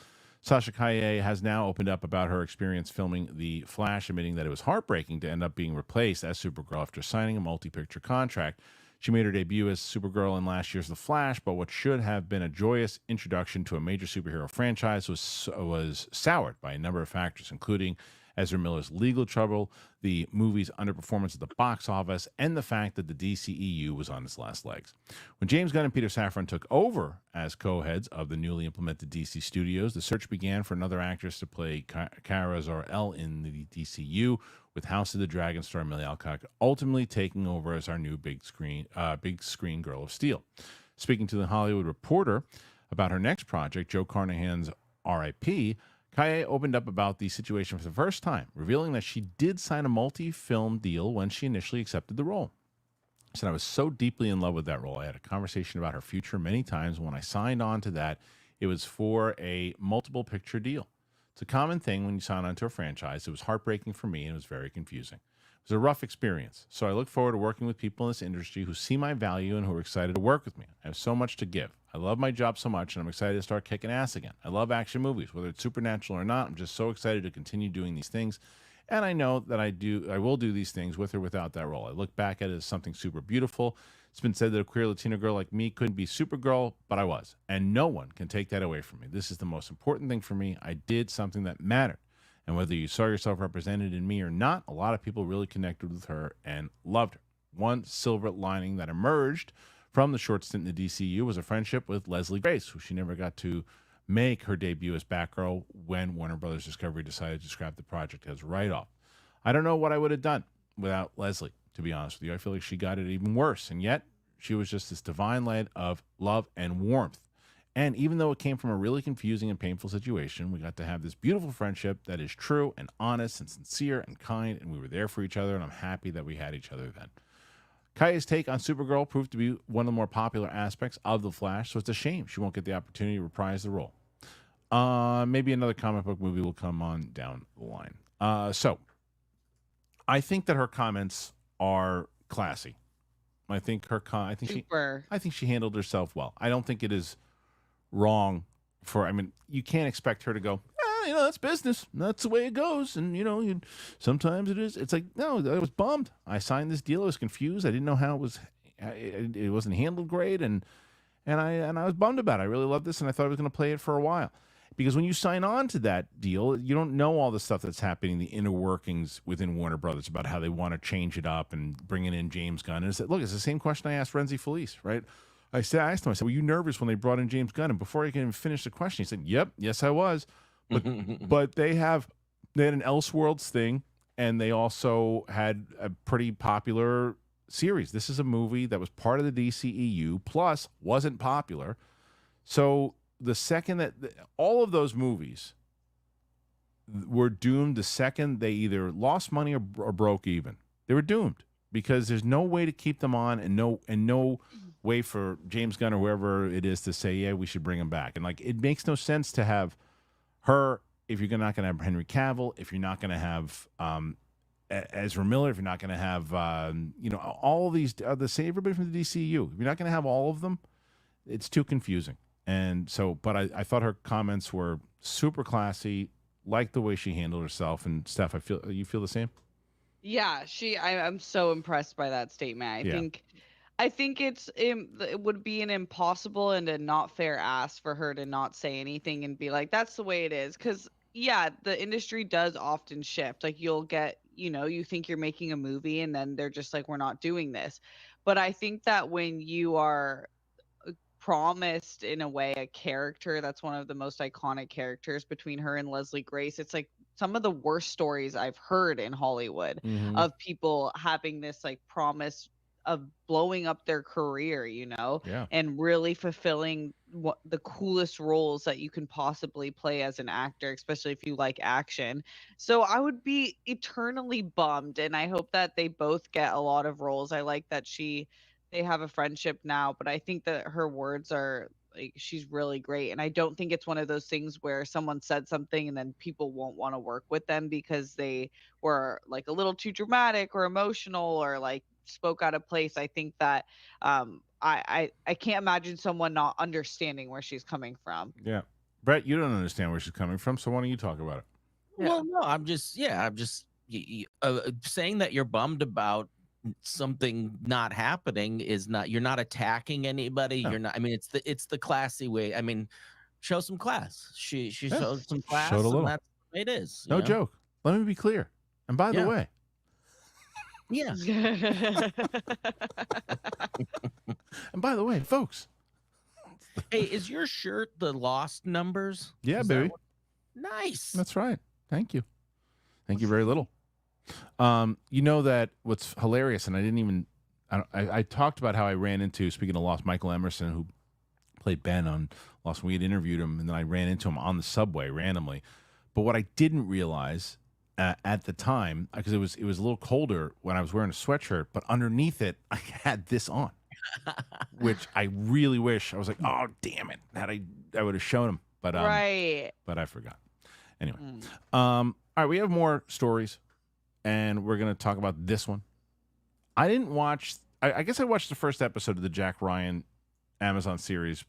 Sasha Calle has now opened up about her experience filming The Flash, admitting that it was heartbreaking to end up being replaced as Supergirl after signing a multi-picture contract. She made her debut as Supergirl in last year's The Flash, but what should have been a joyous introduction to a major superhero franchise was soured by a number of factors, including Ezra Miller's legal trouble, the movie's underperformance at the box office, and the fact that the DCEU was on its last legs. When James Gunn and Peter Safran took over as co-heads of the newly implemented DC studios, the search began for another actress to play Kara Zor-El in the DCU, with House of the Dragon star Millie Alcock ultimately taking over as our new big screen Girl of Steel. Speaking to The Hollywood Reporter about her next project, Joe Carnahan's R.I.P., Kaye opened up about the situation for the first time, revealing that she did sign a multi-film deal when she initially accepted the role. She said, I was so deeply in love with that role. I had a conversation about her future many times. When I signed on to that, it was for a multiple picture deal. It's a common thing when you sign on to a franchise. It was heartbreaking for me, and it was very confusing. It was a rough experience. So I look forward to working with people in this industry who see my value and who are excited to work with me. I have so much to give. I love my job so much, and I'm excited to start kicking ass again. I love action movies, whether it's supernatural or not. I'm just so excited to continue doing these things. And I know that I will do these things with or without that role. I look back at it as something super beautiful. It's been said that a queer Latina girl like me couldn't be Supergirl, but I was. And no one can take that away from me. This is the most important thing for me. I did something that mattered. And whether you saw yourself represented in me or not, a lot of people really connected with her and loved her. One silver lining that emerged from the short stint in the DCU was a friendship with Leslie Grace, who she never got to make her debut as Batgirl when Warner Brothers Discovery decided to scrap the project as a write-off. I don't know what I would have done without Leslie, to be honest with you. I feel like she got it even worse, and yet she was just this divine light of love and warmth. And even though it came from a really confusing and painful situation, we got to have this beautiful friendship that is true and honest and sincere and kind, and we were there for each other, and I'm happy that we had each other then. Kaya's take on Supergirl proved to be one of the more popular aspects of The Flash, so it's a shame she won't get the opportunity to reprise the role. Maybe another comic book movie will come on down the line. So I think that her comments are classy. I think she handled herself well. I don't think it is wrong you can't expect her to go, that's business. That's the way it goes. And, sometimes it is. It's like, no, I was bummed. I signed this deal. I was confused. I didn't know how it wasn't handled great. And I was bummed about it. I really loved this, and I thought I was going to play it for a while. Because when you sign on to that deal, you don't know all the stuff that's happening, the inner workings within Warner Brothers about how they want to change it up and bringing in James Gunn. And it's the same question I asked Renzi Felice, right? I asked him, I said, were you nervous when they brought in James Gunn? And before I can even finish the question, he said, yes, I was. But they had an Elseworlds thing, and they also had a pretty popular series. This is a movie that was part of the DCEU, plus wasn't popular. So the second that all of those movies were doomed, the second they either lost money or broke even, they were doomed because there's no way to keep them on, and no way for James Gunn or whoever it is to say, yeah, we should bring him back. And it makes no sense to have her if you're not going to have Henry Cavill, if you're not going to have Ezra Miller, if you're not going to have all of these say everybody from the DCU. If you're not going to have all of them, it's too confusing. And so, but I thought her comments were super classy, liked the way she handled herself. And Steph, you feel the same? Yeah, I'm so impressed by that statement. I think it would be an impossible and a not fair ask for her to not say anything and be like, that's the way it is. Because, yeah, the industry does often shift. Like, you'll get, you think you're making a movie and then they're just like, we're not doing this. But I think that when you are promised, in a way, a character that's one of the most iconic characters between her and Leslie Grace, it's like some of the worst stories I've heard in Hollywood of people having this promise of blowing up their career, and really fulfilling the coolest roles that you can possibly play as an actor, especially if you like action. So I would be eternally bummed, and I hope that they both get a lot of roles. I like that they have a friendship now, but I think that her words are she's really great. And I don't think it's one of those things where someone said something and then people won't want to work with them because they were a little too dramatic or emotional or spoke out of place. I think that I can't imagine someone not understanding where she's coming from. Yeah. Brett, you don't understand where she's coming from, so why don't you talk about it? Yeah. Well, no, I'm just saying that you're bummed about something not happening is not, you're not attacking anybody. No. You're not, it's the classy way. Show some class. She showed some class. Showed a little. And that's the way it is. No joke. Let me be clear. And by the way, yeah. And by the way, folks. Hey, is your shirt the Lost Numbers? Yeah, baby. Nice. That's right. Thank you. Thank you very little. You know that what's hilarious, and I talked about how I ran into, speaking of Lost, Michael Emerson, who played Ben on Lost. We had interviewed him, and then I ran into him on the subway randomly. But what I didn't realize at the time, because it was a little colder when I was wearing a sweatshirt, but underneath it, I had this on, which I really wish I was like, oh damn it, I would have shown him, but right, but I forgot. Anyway, all right, we have more stories, and we're gonna talk about this one. I didn't watch. I guess I watched the first episode of the Jack Ryan Amazon series,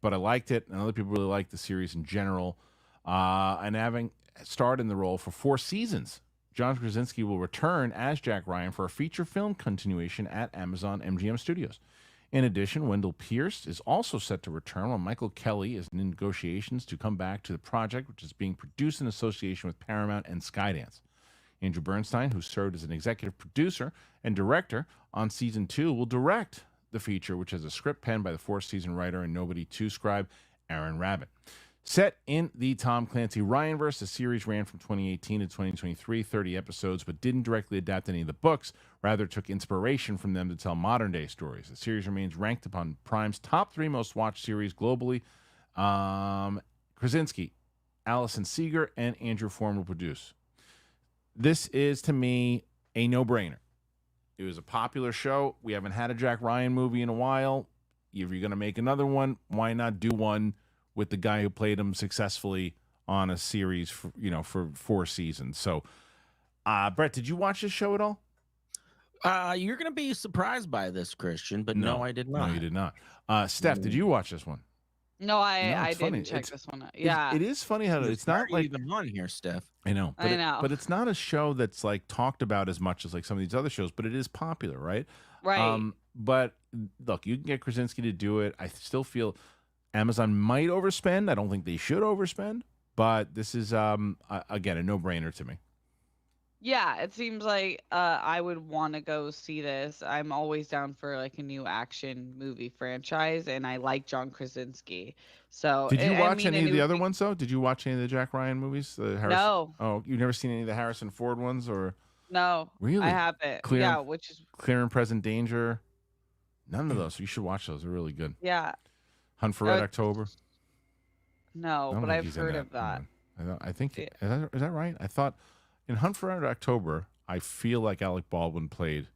but I liked it, and other people really liked the series in general. And having starred in the role for 4 seasons, John Krasinski will return as Jack Ryan for a feature film continuation at Amazon MGM Studios. In addition, Wendell Pierce is also set to return, while Michael Kelly is in negotiations to come back to the project, which is being produced in association with Paramount and Skydance. Andrew Bernstein, who served as an executive producer and director on Season 2, will direct the feature, which has a script penned by the 4th season writer and Nobody 2 scribe Aaron Rabin. Set in the Tom Clancy Ryanverse, the series ran from 2018 to 2023, 30 episodes, but didn't directly adapt any of the books. Rather, took inspiration from them to tell modern-day stories. The series remains ranked upon Prime's top 3 most watched series globally. Krasinski, Allison Seeger, and Andrew Form will produce. This is, to me, a no-brainer. It was a popular show. We haven't had a Jack Ryan movie in a while. If you're going to make another one, why not do one with the guy who played him successfully on a series for 4 seasons? So, Brett, did you watch this show at all? You're going to be surprised by this, Kristian, but no, I did not. No, you did not. Steph, did you watch this one? No, I funny. didn't check this one out. Yeah. It is funny how it's not like even on here, Steph. I know. But I know. but it's not a show that's like talked about as much as like some of these other shows, but it is popular, right? Right. But look, you can get Krasinski to do it. I still feel Amazon might overspend. I don't think they should overspend, but this is again a no-brainer to me. Yeah, it seems like I would want to go see this. I'm always down for like a new action movie franchise, and I like John Krasinski. So did you watch any of the other be... ones though? Did you watch any of the Jack Ryan movies? No. Oh, you've never seen any of the Harrison Ford ones, or no? Really? I haven't. Clear, which is Clear and Present Danger. None of those. You should watch those. They're really good. Yeah. Hunt for Red October. No, but I've heard of that. I think is that right? I thought in Hunt for Red October, I feel like Alec Baldwin played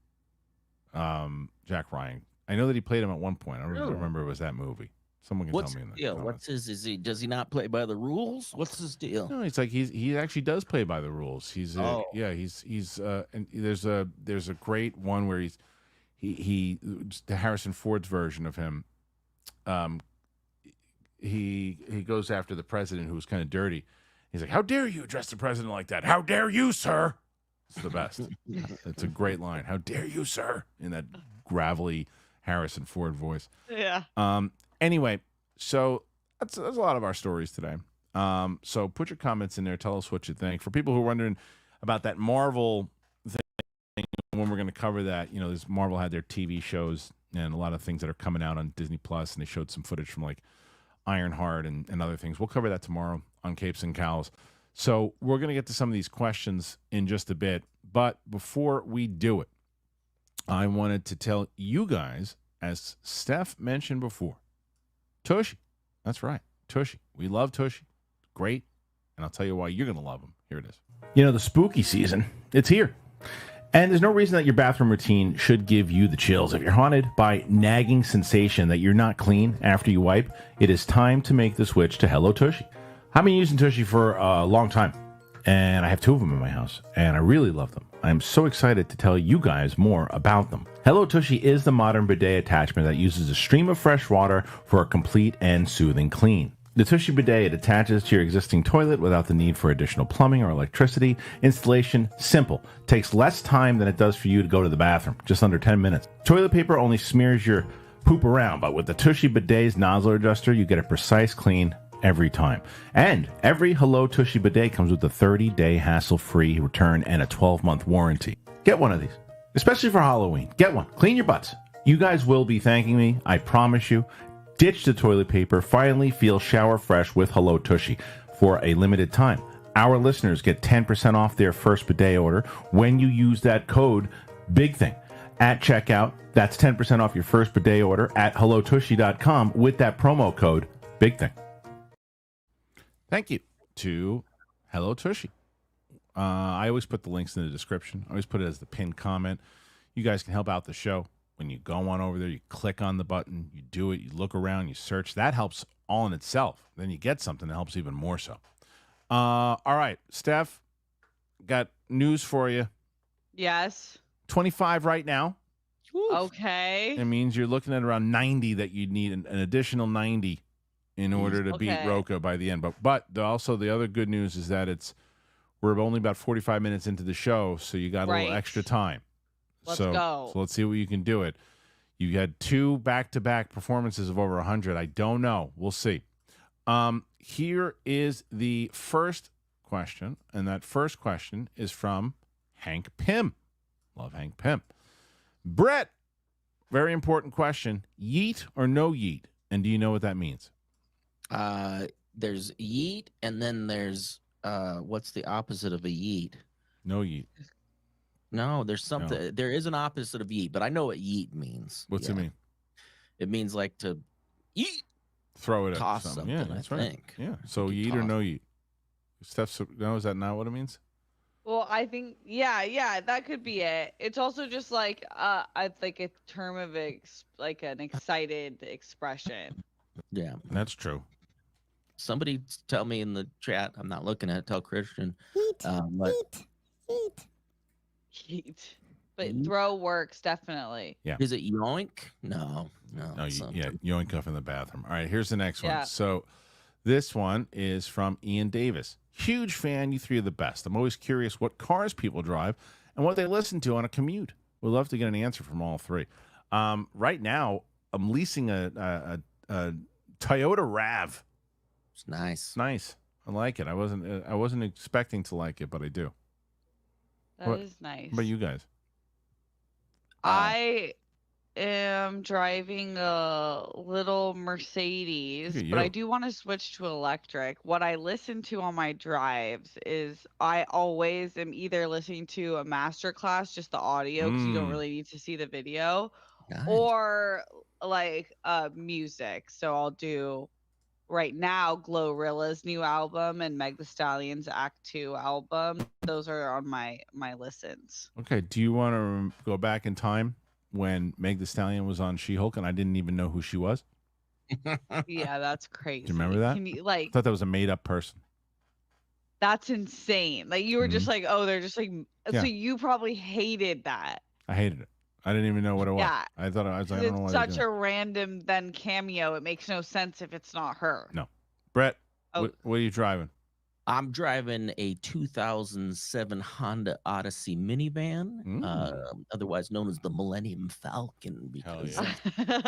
Jack Ryan. I know that he played him at one point. I don't remember it was that movie. Someone can tell me in the comments. What's his? Does he not play by the rules? What's his deal? No, it's like he actually does play by the rules. He's and there's a great one where he the Harrison Ford's version of him. He goes after the president who was kind of dirty. He's like, "How dare you address the president like that? How dare you, sir?" It's the best. It's a great line. "How dare you, sir?" in that gravelly Harrison Ford voice. Yeah. Anyway, so that's a lot of our stories today. So put your comments in there. Tell us what you think. For people who are wondering about that Marvel thing, when we're going to cover that, this Marvel had their TV shows and a lot of things that are coming out on Disney Plus, and they showed some footage from like Ironheart and other things. We'll cover that tomorrow on Capes and Cowls. So we're going to get to some of these questions in just a bit. But before we do it, I wanted to tell you guys, as Steph mentioned before, Tushy. That's right. Tushy. We love Tushy. Great. And I'll tell you why you're going to love him. Here it is. The spooky season, it's here. And there's no reason that your bathroom routine should give you the chills. If you're haunted by nagging sensation that you're not clean after you wipe, it is time to make the switch to Hello Tushy. I've been using Tushy for a long time, and I have 2 of them in my house, and I really love them. I'm so excited to tell you guys more about them. Hello Tushy is the modern bidet attachment that uses a stream of fresh water for a complete and soothing clean. The Tushy bidet, it attaches to your existing toilet without the need for additional plumbing or electricity. Installation, simple. Takes less time than it does for you to go to the bathroom, just under 10 minutes. Toilet paper only smears your poop around, but with the Tushy bidet's nozzle adjuster, you get a precise clean every time. And every Hello Tushy bidet comes with a 30-day hassle-free return and a 12-month warranty. Get one of these, especially for Halloween. Get one. Clean your butts. You guys will be thanking me, I promise you. Ditch the toilet paper. Finally feel shower fresh with Hello Tushy for a limited time. Our listeners get 10% off their first bidet order when you use that code BIGTHING at checkout. That's 10% off your first bidet order at hellotushy.com with that promo code BIGTHING. Thank you to Hello Tushy. I always put the links in the description. I always put it as the pinned comment. You guys can help out the show. When you go on over there, you click on the button, you do it, you look around, you search. That helps all in itself. Then you get something that helps even more so. All right, Steph, got news for you. Yes. 25 right now. Okay. It means you're looking at around 90 that you'd need an additional 90 in order to beat Roka by the end. But also the other good news is that we're only about 45 minutes into the show, so you got a little extra time. Let's go. So let's see what you can do it. You had 2 back-to-back performances of over 100. I don't know. We'll see. Here is the first question, and that first question is from Hank Pym. Love Hank Pym. Brett, very important question. Yeet or no yeet? And do you know what that means? there's yeet, and then there's what's the opposite of a yeet? No yeet. No, there's something. No. There is an opposite of yeet, but I know what yeet means. What's it mean? It means like to yeet, Throw it toss at something. Yeah, that's I right. think. Yeah. So You yeet or toss. no yeet? Steph's, no, is that not what it means? Well, I think yeah, that could be it. It's also just like like a term of like an excited expression. Yeah. That's true. Somebody tell me in the chat. I'm not looking at it. Tell Kristian. Heat, What? heat. Heat. But Yeet? throw works definitely. Yeah. Is it yoink? No. No, it's yeah, something. yoink off in the bathroom. All right, here's the next one. Yeah. So this one is from Ian Davis. Huge fan. You three are the best. I'm always curious what cars people drive and what they listen to on a commute. We'd love to get an answer from all three. Right now, I'm leasing a Toyota RAV. It's nice. It's nice. I like it. I wasn't expecting to like it, but I do. That is nice. What about you guys? I am driving a little Mercedes, Look at but I you. do want to switch to electric. What I listen to on my drives is I always am either listening to a master class, just the audio, because you don't Mm. really need to see the video, Nice. or like music. So I'll do right now Glorilla's new album and Meg Thee Stallion's Act 2 album. Those are on my listens. Okay. Do you want to go back in time when Meg Thee Stallion was on She-Hulk and I didn't even know who she was? Yeah, that's crazy. Do you remember that? Can you, I like, thought that was a made-up person. that's insane. Like, you were just like, oh, they're just like, Yeah. so you probably hated that. I hated it. I didn't even know what it was. Yeah. I thought I was like, I 'Cause don't know it's what such a random then cameo. It makes no sense if it's not her. No. Brett, Oh. what are you driving? I'm driving a 2007 Honda Odyssey minivan, otherwise known as the Millennium Falcon, because yeah.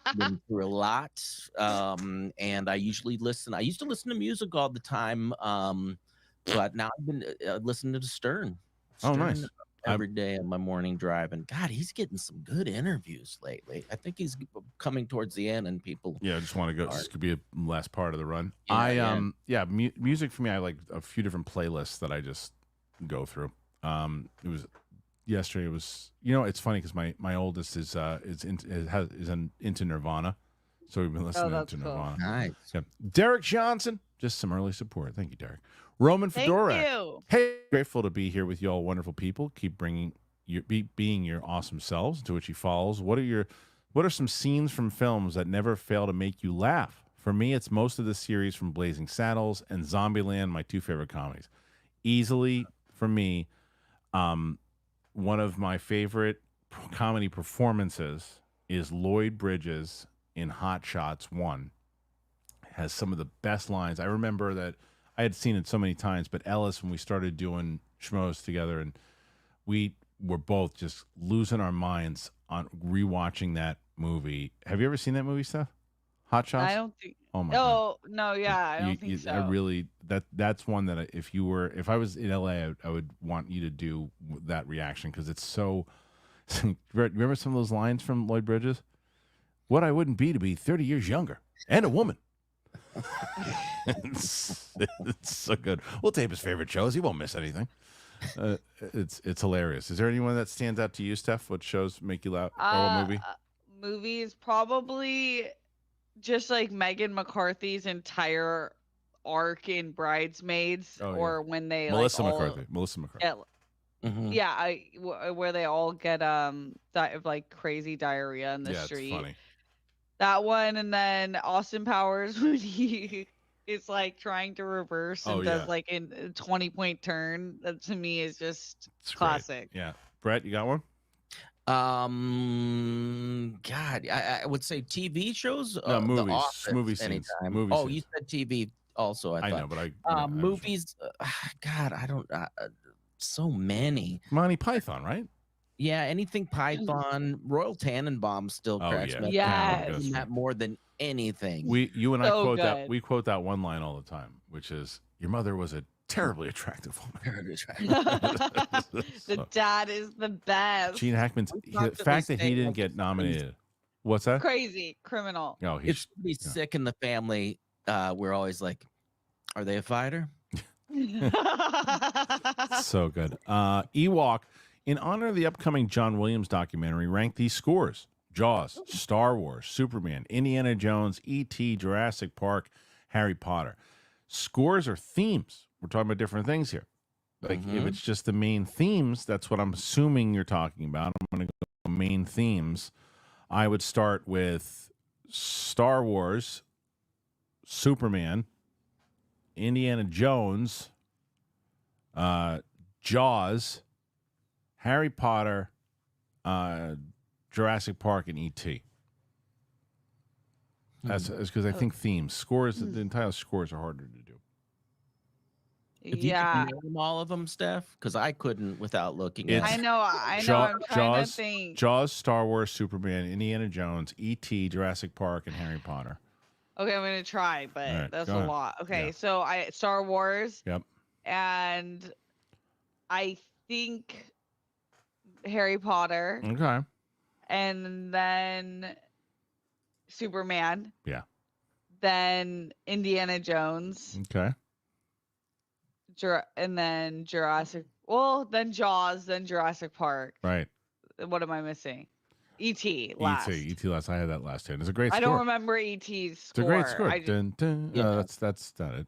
I've been through a lot. And I used to listen to music all the time, but now I've been listening to Stern. Oh, nice. Every day on my morning drive, and God, he's getting some good interviews lately. I think he's coming towards the end, and people. Yeah, I just want to go. This could be a last part of the run. Yeah, music for me. I like a few different playlists that I just go through. It was yesterday. It was it's funny because my oldest is into Nirvana, so we've been listening that's to cool. Nirvana. Nice. Yeah. Derek Johnson, just some early support. Thank you, Derek. Roman Thank Fedora. you. Hey, grateful to be here with you all wonderful people. Keep bringing being your awesome selves, to which he follows. What are some scenes from films that never fail to make you laugh? For me, it's most of the series from Blazing Saddles and Zombieland, my two favorite comedies. Easily, for me, one of my favorite comedy performances is Lloyd Bridges in Hot Shots 1. Has some of the best lines. I remember that I had seen it so many times, but Ellis, when we started doing schmoes together, and we were both just losing our minds on rewatching that movie. Have you ever seen that movie, Steph? Hot Shots? I don't think. Oh my God. Oh no, yeah, I don't think so. I really that's one that if I was in LA, I would want you to do that reaction because it's so. Remember some of those lines from Lloyd Bridges? What I wouldn't be to be 30 years younger and a woman. It's so good. We'll tape his favorite shows. He won't miss anything. It's hilarious. Is there anyone that stands out to you, Steph? What shows make you laugh? Or what movie? Movies probably just like Megan McCarthy's entire arc in Bridesmaids, or when they Melissa like McCarthy. Melissa McCarthy. Yeah, where they all get like crazy diarrhea in the street. It's funny. That one, and then Austin Powers when he is like trying to reverse and does like a 20-point turn. That to me is just classic. Great. Yeah, Brett, you got one? God, I would say TV shows. No, movies. The Office, Movie scenes. anytime. Movie Oh, scenes. you said TV also. I know, thought. but I movies. God, I don't. So many. Monty Python, right? Yeah, anything Python. Royal Tannenbaum still cracks me up. Yes. That more than anything. You and I So quote good. that. We quote that one line all the time, which is, "Your mother was a terribly attractive woman." The dad is the best. Gene Hackman's the fact that he didn't get nominated. What's that? Crazy criminal. No, If somebody's sick in the family, we're always like, are they a fighter? So good. Ewok, in honor of the upcoming John Williams documentary, rank these scores: Jaws, Star Wars, Superman, Indiana Jones, E.T., Jurassic Park, Harry Potter. Scores are themes. We're talking about different things here. Like if it's just the main themes, that's what I'm assuming you're talking about. I'm going to go main themes. I would start with Star Wars, Superman, Indiana Jones, Jaws, Harry Potter, Jurassic Park, and E.T. That's because I think themes, scores, the entire scores are harder to do. If you can name all of them, Steph, because I couldn't without looking at I it. know. I'm trying to think. Jaws, Star Wars, Superman, Indiana Jones, E.T., Jurassic Park, and Harry Potter. Okay, I'm gonna try, but All right, that's go a ahead. lot. Okay, Yeah. so Star Wars. Yep. And I think Harry Potter, Okay. and then Superman, Yeah. then Indiana Jones, Okay. and then Jurassic. Well, then Jaws, then Jurassic Park. Right. What am I missing? E.T. last. E.T. last. I had that last hit. It's a great I score. don't remember E.T.'s score. It's a great score. I Dun, dun. Yeah. That's not it.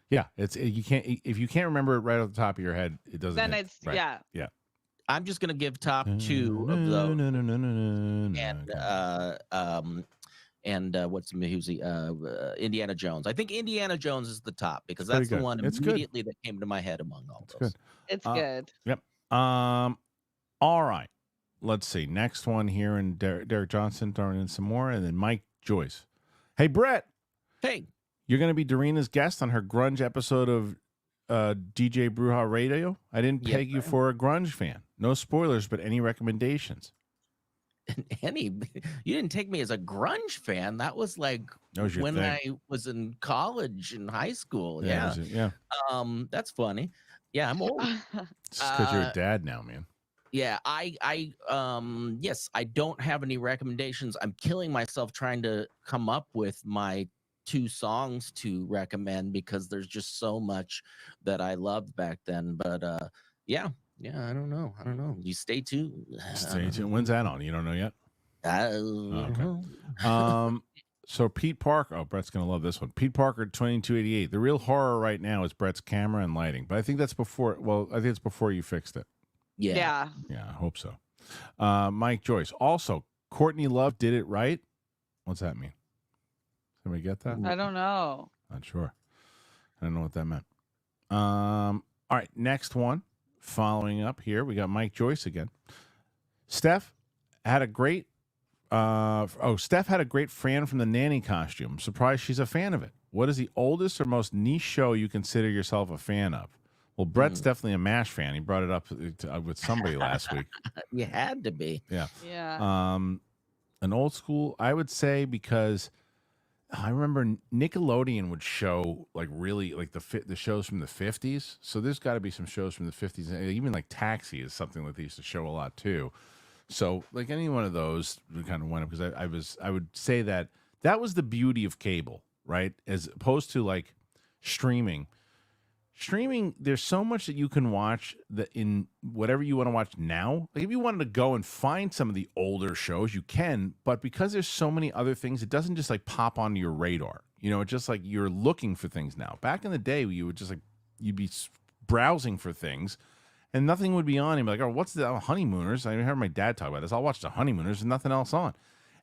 Yeah, you can't if you can't remember it right off the top of your head, it doesn't. then hit. it's Right. yeah. I'm just gonna give top two of those. And what's the movie? Indiana Jones. I think Indiana Jones is the top because Pretty that's the good. one It's good. immediately that came to my head among all It's those. good. It's good. Yep. All right. Let's see. Next one here, and Derek Johnson throwing in some more, and then Mike Joyce. Hey, Brett. Hey, You're going to be Doreena's guest on her grunge episode of DJ Bruja Radio. I didn't Yes, peg you I am. for a grunge fan. No spoilers, but any recommendations? you didn't take me as a grunge fan. That was like That was your when thing. I was in college and high school. Yeah. Yeah. was it? Yeah. That's funny. Yeah, I'm old. It's because you're a dad now, man. Yeah, yes, I don't have any recommendations. I'm killing myself trying to come up with my 2 songs to recommend because there's just so much that I loved back then. But yeah, I don't know. You stay tuned. Stay tuned. When's that on? You don't know yet? Okay. So Pete Parker. Oh, Brett's gonna love this one. Pete Parker, 2288. The real horror right now is Brett's camera and lighting, but I think that's before. Well, I think it's before you fixed it. Yeah. Yeah, I hope so. Mike Joyce. Also, Courtney Love did it right. What's that mean? Somebody get that? I don't know. Not sure. I don't know what that meant. All right, next one. Following up here, we got Mike Joyce again. Steph had a great Steph had a great Fran from the Nanny costume. I'm surprised she's a fan of it. What is the oldest or most niche show you consider yourself a fan of? Well, Brett's definitely a MASH fan. He brought it up with somebody last week. You had to be. Yeah. Yeah. An old school, I would say, because I remember Nickelodeon would show like really like the shows from the 50s. So there's got to be some shows from the 50s. Even like Taxi is something that they used to show a lot too. So like any one of those we kind of went up because I would say that was the beauty of cable, right? As opposed to like streaming. Streaming, there's so much that you can watch that in whatever you want to watch now. Like if you wanted to go and find some of the older shows, you can, but because there's so many other things, it doesn't just like pop onto your radar. You know, it's just like you're looking for things now. Back in the day, you would just like you'd be browsing for things, and nothing would be on. You'd be like, "Oh, what's the Honeymooners?" I heard my dad talk about this. I'll watch the Honeymooners, and nothing else on,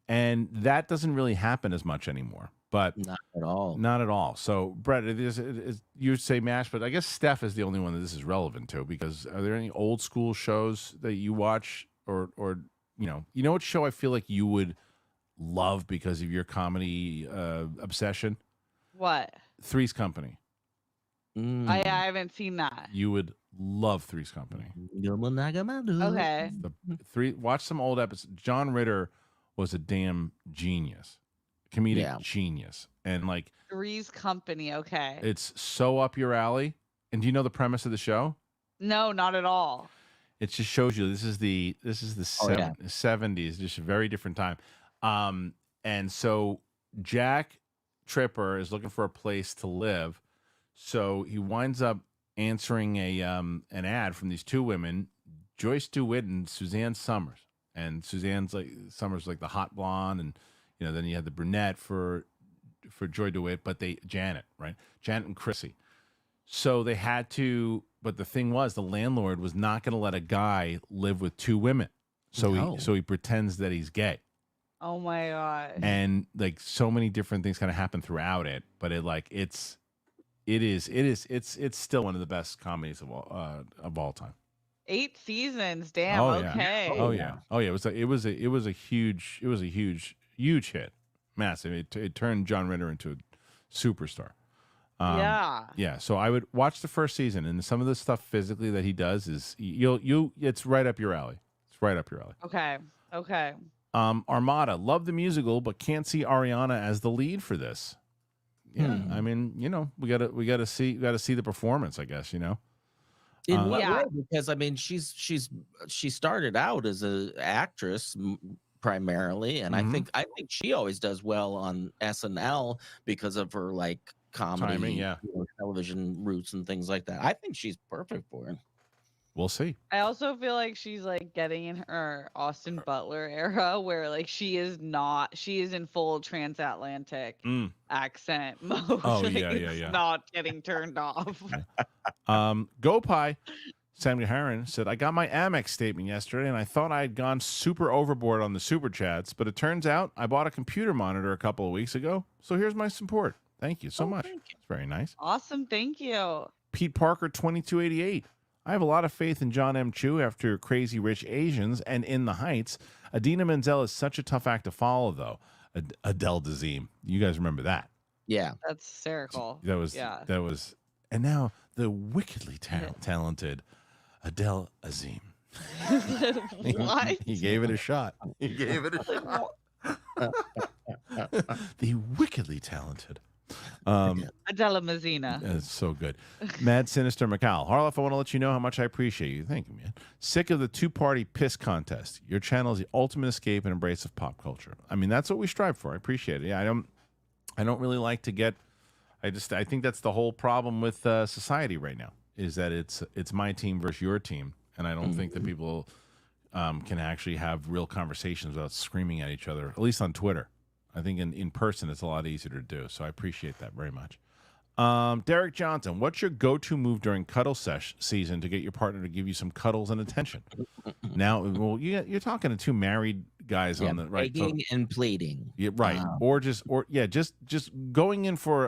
and that doesn't really happen as much anymore. But Not at all. not at all. So, Brett, you say MASH, but I guess Steph is the only one that this is relevant to. Because are there any old school shows that you watch, or you know what show I feel like you would love because of your comedy obsession? What? Three's Company. I haven't seen that. You would love Three's Company. Okay. Watch some old episodes. John Ritter was a damn genius, comedic genius, and like Three's Company. Okay. it's so up your alley. And do you know the premise of the show? No, not at all. It just shows you this is the 70s, just a very different time. And so Jack Tripper is looking for a place to live, so he winds up answering an ad from these two women, Joyce DeWitt and Suzanne Summers. And Suzanne's like Summers, like the hot blonde, and then you had the brunette for Joy DeWitt, but Janet and Chrissy. So they had to, but the thing was, the landlord was not going to let a guy live with two women. So he pretends that he's gay. Oh my god! And like so many different things kind of happen throughout it, but it's still one of the best comedies of all time. 8 seasons, damn. Okay. Oh yeah. It was a huge hit, massive. It turned John Ritter into a superstar. Yeah. So I would watch the first season, and some of the stuff physically that he does is it's right up your alley. It's right up your alley. Okay. Armada, love the musical, but can't see Ariana as the lead for this. Yeah, I mean, we gotta see the performance, I guess. In what way? Because I mean, she started out as an actress primarily, and I think she always does well on SNL because of her like comedy, timing, television roots and things like that. I think she's perfect for it. We'll see. I also feel like she's like getting in her Austin Butler era where like she is in full transatlantic accent mode. Oh, like, yeah. It's not getting turned off. Go Pie. Samuel Heron said, I got my Amex statement yesterday and I thought I had gone super overboard on the super chats, but it turns out I bought a computer monitor a couple of weeks ago. So here's my support. Thank you so much. It's very nice. Awesome. Thank you. Pete Parker, 2288. I have a lot of faith in John M. Chu after Crazy Rich Asians and In the Heights. Adina Menzel is such a tough act to follow, though. Adele Dazeem. You guys remember that? Yeah. That's hysterical. That was. And now the wickedly talented Adele Azim. What? He gave it a shot. The wickedly talented. Adela Mazzina. It's so good. Mad Sinister Macau. Harloff, I want to let you know how much I appreciate you. Thank you, man. Sick of the two-party piss contest. Your channel is the ultimate escape and embrace of pop culture. I mean, that's what we strive for. I appreciate it. Yeah, I don't really like to get. I think that's the whole problem with society right now is that it's my team versus your team, and I don't think that people can actually have real conversations without screaming at each other. At least on Twitter. I think in person it's a lot easier to do, so I appreciate that very much. Derek Johnson, what's your go-to move during cuddle season to get your partner to give you some cuddles and attention? Now, well, you're talking to two married guys on the right, begging and pleading, right? Or just going in for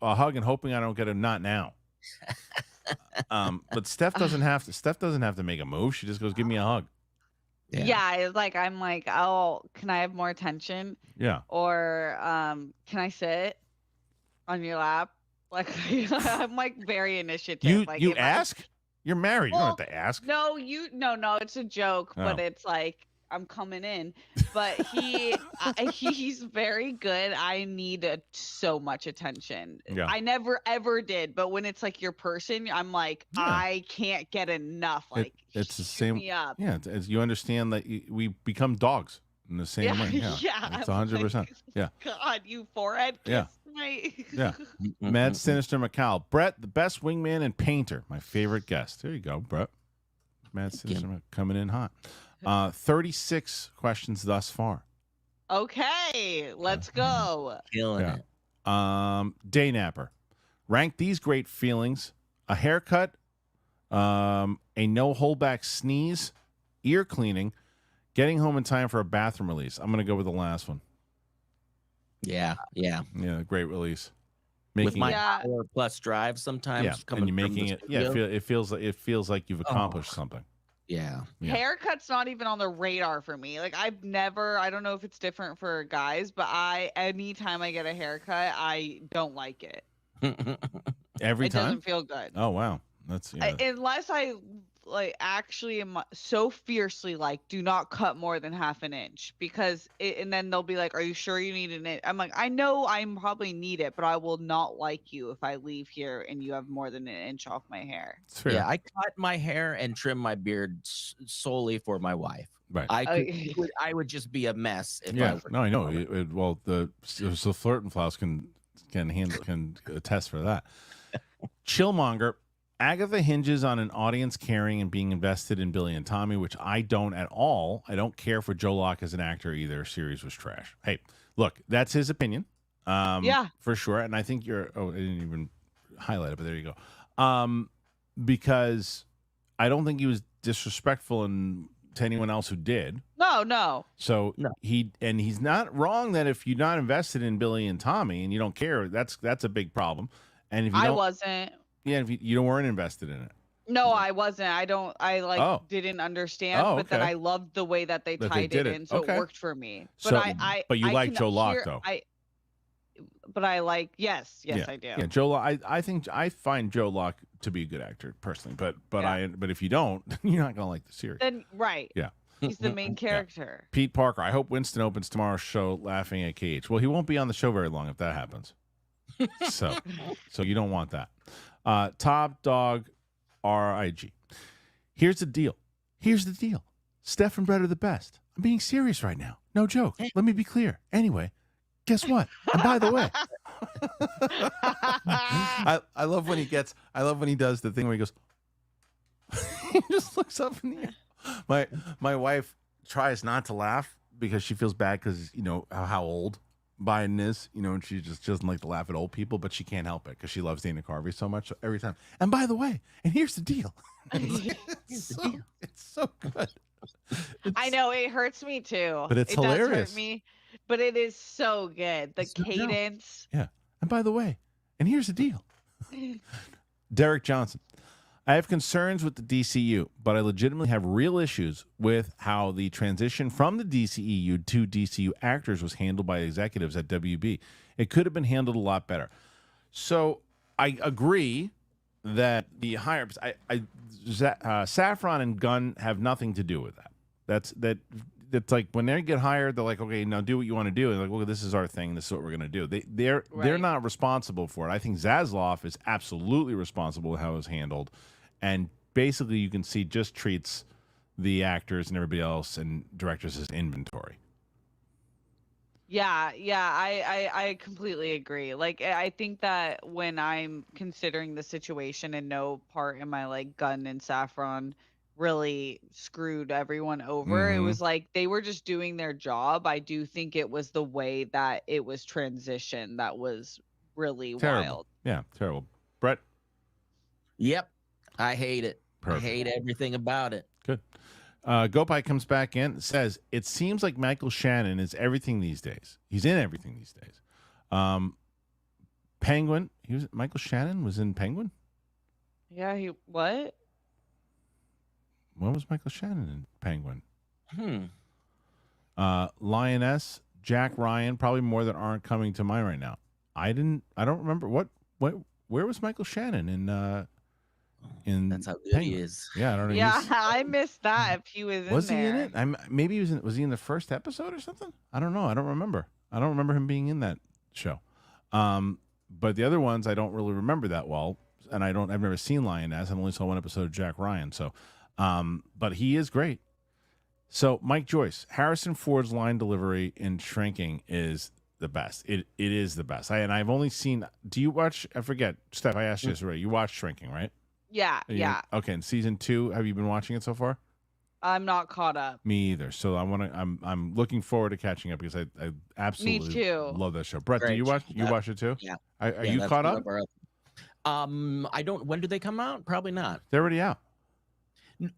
a hug and hoping I don't get a not now. But Steph doesn't have to make a move. She just goes, give me a hug. Yeah, it's like I'm like, oh, can I have more attention? Yeah. Or can I sit on your lap? Like I'm like very initiative. You ask? You're married. Well, you don't have to ask. No, no, it's a joke, but it's like I'm coming in. But he's very good. I need so much attention. Yeah. I never ever did, but when it's like your person, I'm like, I can't get enough. Like it's the same. Me up. Yeah, as you understand that we become dogs in the same way. Yeah, it's 100%. Yeah. God, you forehead. Yeah. Yeah. Mad Sinister Macau. Brett, the best wingman and painter. My favorite guest. There you go, Brett. Mad Sinister coming in hot. 36 questions thus far. Okay, let's go. Killing it. Day napper. Rank these great feelings: a haircut, a no holdback sneeze, ear cleaning, getting home in time for a bathroom release. I'm gonna go with the last one. Yeah. Great release. With my hour plus drive sometimes. And you're making it. Yeah, it feels like you've accomplished something. Yeah. Haircut's not even on the radar for me. Like I don't know if it's different for guys, but anytime I get a haircut, I don't like it. Every time? It doesn't feel good. Oh, wow. That's unless I like actually am so fiercely like, do not cut more than half an inch and then they'll be like, are you sure you need an inch? I'm like, I know I probably need it, but I will not like you if I leave here and you have more than an inch off my hair. Yeah, I cut my hair and trim my beard solely for my wife. Right. I would just be a mess if I were. No, I know. Well, the Flirt and Flouse can can attest for that. Chillmonger. Agatha hinges on an audience caring and being invested in Billy and Tommy, which I don't at all. I don't care for Joe Locke as an actor either. Series was trash. Hey, look, that's his opinion. For sure. And I think I didn't even highlight it, but there you go. Because I don't think he was disrespectful to anyone else who did. No. So he's not wrong that if you're not invested in Billy and Tommy and you don't care, that's a big problem. And if you I wasn't. Yeah, if you weren't invested in it. No, I wasn't. I didn't understand, but then I loved the way that they tied it in, so it worked for me. But but you like Joe Locke though. But I like yes, I do. Yeah, Joe Locke. I find Joe Locke to be a good actor personally, but if you don't, you're not gonna like the series. Then right. Yeah. He's the main character. Yeah. Pete Parker. I hope Winston opens tomorrow's show laughing at KH. Well, he won't be on the show very long if that happens. so you don't want that. Top Dog RIG. Here's the deal. Steph and Brett are the best. I'm being serious right now. No joke. Let me be clear. Anyway, guess what? And by the way, I love when he does the thing where he goes, he just looks up in the air. My wife tries not to laugh because she feels bad because, how old Biden is, and she just doesn't like to laugh at old people, but she can't help it because she loves Dana Carvey so much. So every time. And by the way, and here's the deal. It's so good. I know it hurts me too. But it's hilarious. Does hurt me, but it is so good. The cadence. Yeah. And by the way, and here's the deal. Derek Johnson. I have concerns with the DCU, but I legitimately have real issues with how the transition from the DCEU to DCU actors was handled by executives at WB. It could have been handled a lot better. So I agree that the hire, Safran and Gunn have nothing to do with that. That's like when they get hired, they're like, okay, now do what you want to do. And they're like, well, this is our thing. This is what we're going to do. They're not responsible for it. I think Zaslav is absolutely responsible for how it was handled. And basically you can see just treats the actors and everybody else and directors as inventory. Yeah, I completely agree. Like, I think that when I'm considering the situation and no part in my Gunn and Saffron really screwed everyone over, it was like they were just doing their job. I do think it was the way that it was transitioned that was really wild. Yeah, terrible. Brett? Yep. I hate it. Perfect. I hate everything about it. Good. Gopai comes back in, says, it seems like Michael Shannon is everything these days. He's in everything these days. Penguin. Michael Shannon was in Penguin? Yeah, what? When was Michael Shannon in Penguin? Lioness, Jack Ryan, probably more that aren't coming to mind right now. I don't remember where was Michael Shannon in that's how good Penguin? He is. Yeah, I don't know. Yeah, I missed that if he was in there. Was he in it? Maybe was he in the first episode or something? I don't know. I don't remember. I don't remember him being in that show. But the other ones I don't really remember that well, and I've never seen Lioness. I only saw one episode of Jack Ryan. So, but he is great. So Mike Joyce, Harrison Ford's line delivery in Shrinking is the best. It is the best. I've only seen. Do you watch? I forget, Steph. I asked you this already. You watched Shrinking, right? Yeah. Okay, and season 2, have you been watching it so far? I'm not caught up. Me either. So I'm looking forward to catching up because I absolutely Me too. love that show. Brett, do you watch? You watch it too? Yeah. Are you caught up? I don't. When do they come out? Probably not. They're already out.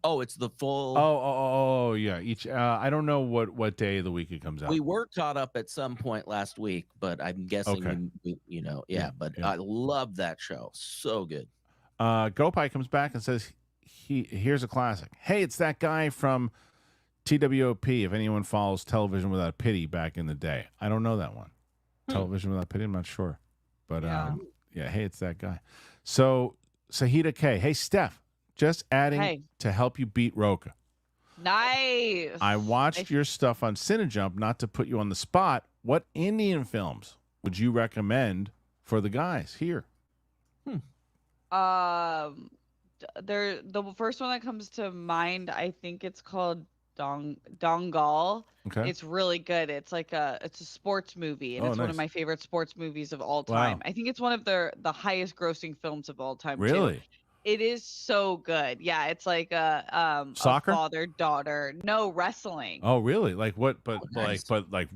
Oh, it's the full. Oh, yeah. Each. I don't know what day of the week it comes out. We were caught up at some point last week, but I'm guessing But I love that show. So good. Gopai comes back and says, here's a classic. Hey, it's that guy from TWOP, if anyone follows Television Without Pity back in the day. I don't know that one. Television Without Pity, I'm not sure. But, hey, it's that guy. So, Sahida K. Hey, Steph, just adding to help you beat Roka. Nice. I watched your stuff on Cinejump, not to put you on the spot. What Indian films would you recommend for the guys here? The first one that comes to mind, I think it's called Dongal. Okay. It's really good. It's a sports movie, and Oh, it's one of nice. my favorite sports movies of all Wow. time. I think it's one of the highest grossing films of all time too. Really? It is so good. Yeah, it's like a Soccer? father daughter. No, wrestling. Oh, really? Like what? But nice. like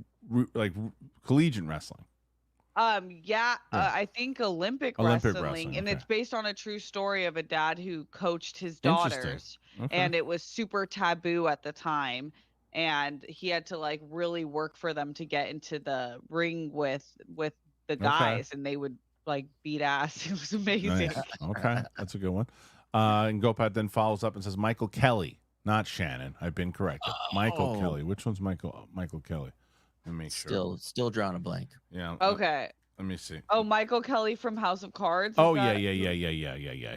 collegiate wrestling. Yeah, I think Olympic wrestling, and okay. it's based on a true story of a dad who coached his Interesting. daughters, Okay. and it was super taboo at the time, and he had to like really work for them to get into the ring with the guys, and they would like beat ass. It was amazing. Nice. Okay, that's a good one. And Gopat then follows up and says Michael Kelly, not Shannon. I've been corrected. Michael Oh. Kelly. Which one's Michael Kelly? Let me make sure. Still drawing a blank. Yeah. Okay. Let me see. Oh, Michael Kelly from House of Cards. Oh is yeah, that-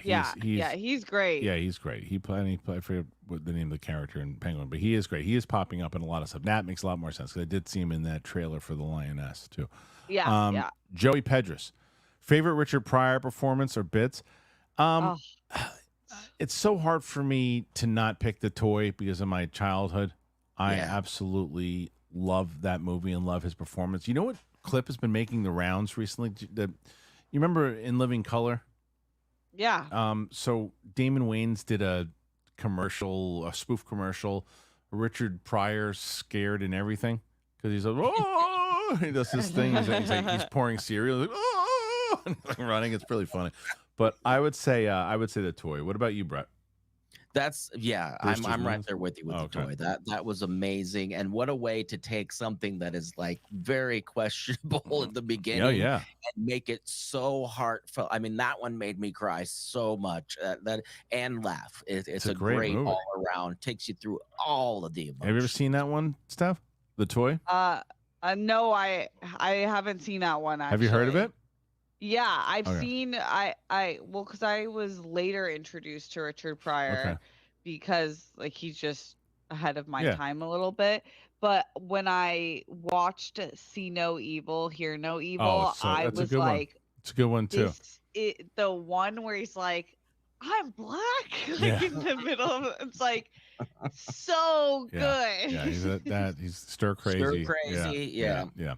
yeah. He's great. Yeah, he's great. He played. I forget what the name of the character in Penguin, but he is great. He is popping up in a lot of stuff. That makes a lot more sense because I did see him in that trailer for the Lioness too. Yeah. Joey Pedras, favorite Richard Pryor performance or bits? Oh. It's so hard for me to not pick The Toy because of my childhood. I Yeah. absolutely love that movie and love his performance. You know what clip has been making the rounds recently? You remember In Living Color? Yeah. So Damon Wayans did a commercial, a spoof commercial. Richard Pryor scared and everything because he's like, oh, he does this thing. He's pouring cereal, like, oh, and he's like running. It's really funny. But I would say The Toy. What about you, Brett? That's Brewster's I'm right Millions? there with you with Oh, the okay. toy. That was amazing, and what a way to take something that is like very questionable at the beginning, Oh yeah. and make it so heartfelt. I mean, that one made me cry so much. That and laugh. It's a a great great movie. all around. Takes you through all of the emotions. Have you ever seen that one, Steph? The Toy? No, I haven't seen that one. Actually. Have you heard of it? Yeah, I've Okay. seen. Well, because I was later introduced to Richard Pryor Okay. because like he's just ahead of my Yeah. time a little bit. But when I watched See No Evil, Hear No Evil, I that's a was good one. like, It's a good one too. the one where he's like, I'm black, like Yeah. in the middle of it's like so Yeah. good. Yeah, he's stir crazy. Yeah.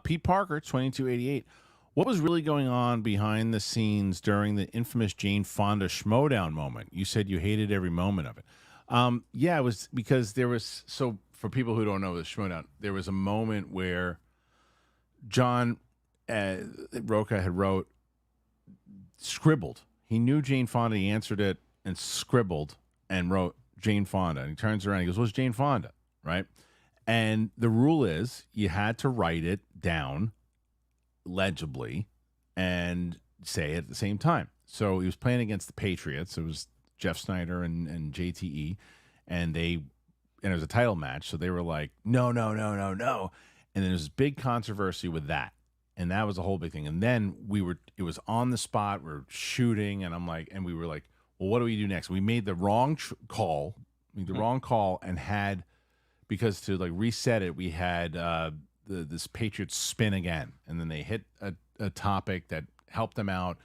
Pete Parker, 2288. What was really going on behind the scenes during the infamous Jane Fonda schmodown moment? You said you hated every moment of it. Yeah, it was because there was, so for people who don't know the schmodown, there was a moment where John Roca had scribbled. He knew Jane Fonda. He answered it and scribbled and wrote Jane Fonda. And he turns around and he goes, what's Jane Fonda? Right? And the rule is you had to write it down legibly and say it at the same time. So he was playing against the Patriots. It was Jeff Snyder and JTE, and it was a title match. So they were like, no. And then there was this big controversy with that. And that was a whole big thing. And then it was on the spot. We're shooting, and we were like, well, what do we do next? We made the wrong call. And because to like reset it, we had this Patriots spin again, and then they hit a topic that helped them out.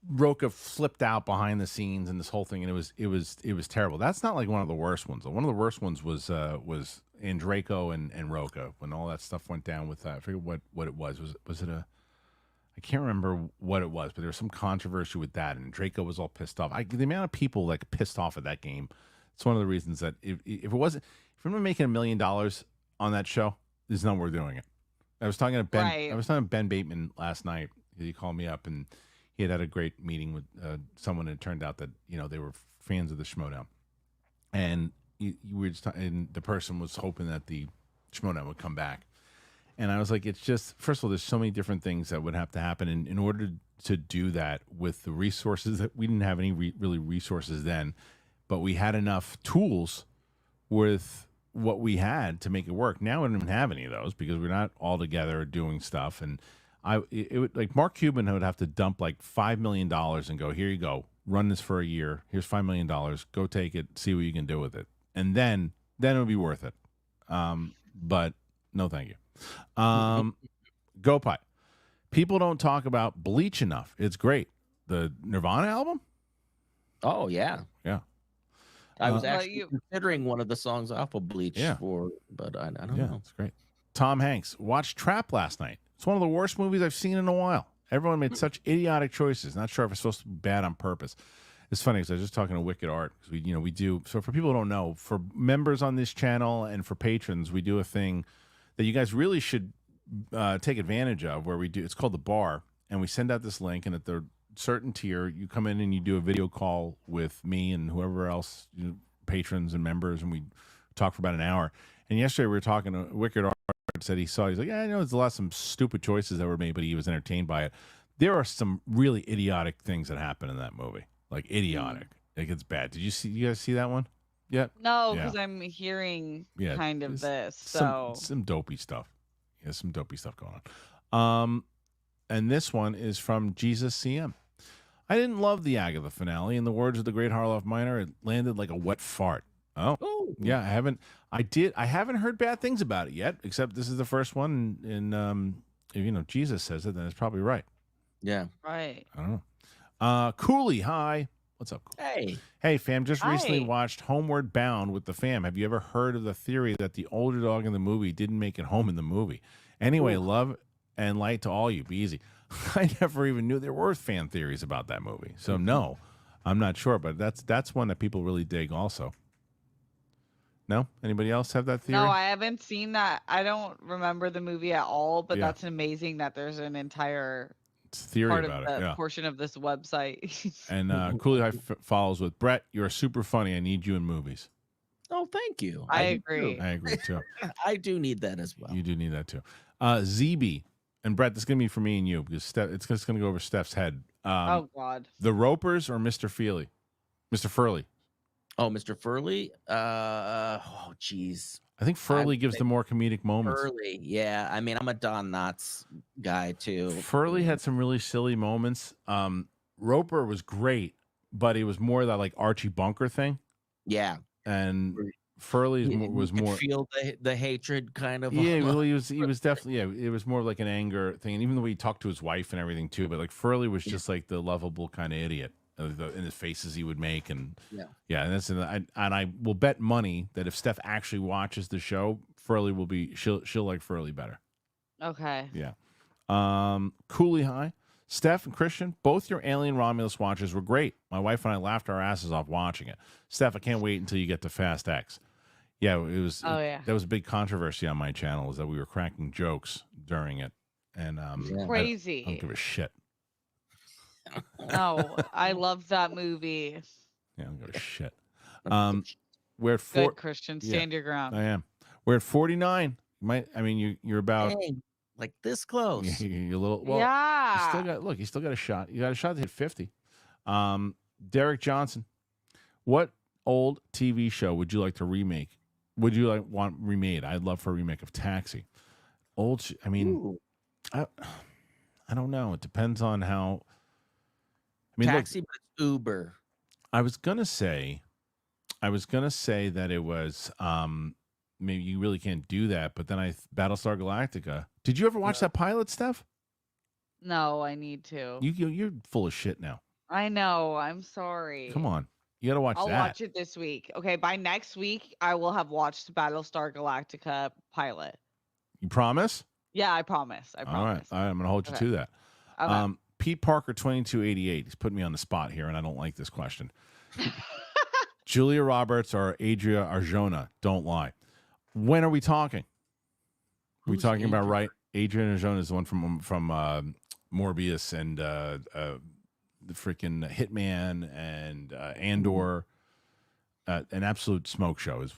Roca flipped out behind the scenes and this whole thing, and it was terrible. That's not like one of the worst ones. One of the worst ones was Andreyko and Roca when all that stuff went down with I forget what it was. Was it I can't remember what it was, but there was some controversy with that, and Draco was all pissed off. The amount of people like pissed off at that game. It's one of the reasons that if we're making $1 million on that show, it's not worth doing it. I was talking to Ben. Right. I was talking to Ben Bateman last night. He called me up, and he had a great meeting with someone. And it turned out that they were fans of the Schmodown, and you were just and the person was hoping that the Schmodown would come back. And I was like, it's just, first of all, there's so many different things that would have to happen in order to do that with the resources that we didn't have any really resources then, but we had enough tools with what we had to make it work. Now we don't even have any of those because we're not all together doing stuff. And it would, like, Mark Cuban would have to dump like $5 million and go, here you go, run this for a year. Here's $5 million. Go take it, see what you can do with it. And then it would be worth it. But no, thank you. Go Pie. People don't talk about Bleach enough. It's great. The Nirvana album? Oh yeah. Yeah. I was Uh, actually considering one of the songs off of Bleach Yeah. but I don't Yeah, know. it's great. Tom Hanks watched Trap last night. It's one of the worst movies I've seen in a while. Everyone made such idiotic choices. Not sure if it's supposed to be bad on purpose. It's funny because I was just talking to Wicked Art because we do. So for people who don't know, for members on this channel and for patrons, we do a thing that you guys really should take advantage of. Where we do, it's called the Bar, and we send out this link, and at the certain tier, you come in and you do a video call with me and whoever else, patrons and members, and we talk for about an hour. And yesterday we were talking to Wicked Art. Said he's like, yeah, I know there's a lot of some stupid choices that were made, but he was entertained by it. There are some really idiotic things that happen in that movie, like idiotic. Like it's bad. Did you guys see that one? Yeah. No, because I'm hearing kind of this. So some dopey stuff. Yeah, some dopey stuff going on. And this one is from Jesus CM. I didn't love the Agatha finale. In the words of the great Harloff Minor, it landed like a wet fart. Oh, yeah, I haven't heard bad things about it yet, except this is the first one, and if Jesus says it, then it's probably right. Yeah. Right. I don't know. Cooley, hi. What's up, Cooley? Hey, fam, just recently watched Homeward Bound with the fam. Have you ever heard of the theory that the older dog in the movie didn't make it home in the movie? Anyway, love and light to all you. Be easy. I never even knew there were fan theories about that movie. So no, I'm not sure, but that's one that people really dig also. No? Anybody else have that theory? No, I haven't seen that. I don't remember the movie at all, but that's amazing that there's an entire theory part about of it. portion of this website. And Cooley High follows with Brett. You're super funny. I need you in movies. Oh, thank you. I agree. I agree too. I do need that as well. You do need that too. ZB and Brett. This is gonna be for me and you because it's just gonna go over Steph's head. Oh God. The Ropers or Mr. Feely? Mr. Furley. Oh, Mr. Furley. Oh, geez. I think Furley gives the more comedic moments. Furley, yeah. I mean, I'm a Don Knotts guy too. Furley had some really silly moments. Roper was great, but it was more that like Archie Bunker thing. Yeah. And Furley was more feel the hatred kind of. Yeah, well, he was definitely it was more like an anger thing, and even the way he talked to his wife and everything too. But like Furley was just like the lovable kind of idiot. In the faces he would make, and and I will bet money that if Steph actually watches the show, Furley will be she'll like Furley better. Okay. Yeah. Cooley High, Steph and Kristian, both your Alien Romulus watches were great. My wife and I laughed our asses off watching it. Steph, I can't wait until you get to Fast X. Yeah, it was. That was a big controversy on my channel, is that we were cracking jokes during it, and crazy. I don't give a shit. No, I love that movie. Yeah, I don't give a shit. We're at Good, Kristian. Stand your ground. I am. We're at 49. You're about like this close. You're a little. Well, yeah. You still got a shot. You got a shot to hit 50. Derek Johnson, what old TV show would you like to remake? Would you want remade? I'd love for a remake of Taxi. I don't know. It depends on how. Taxi, but it's Uber. I was gonna say that it was maybe you really can't do that, but then Battlestar Galactica. Did you ever watch that pilot, Steph? No, I need to. You're full of shit now. I know. I'm sorry. Come on, you gotta watch that. I'll watch it this week. Okay, by next week I will have watched Battlestar Galactica pilot. You promise? Yeah, I promise. All right, I'm gonna hold you to that. Okay. Pete Parker 2288. He's putting me on the spot here, and I don't like this question. Julia Roberts or Adria Arjona? Don't lie. When are we talking? Are we talking about right? Adria Arjona is the one from Morbius and the freaking Hitman and Andor. An absolute smoke show is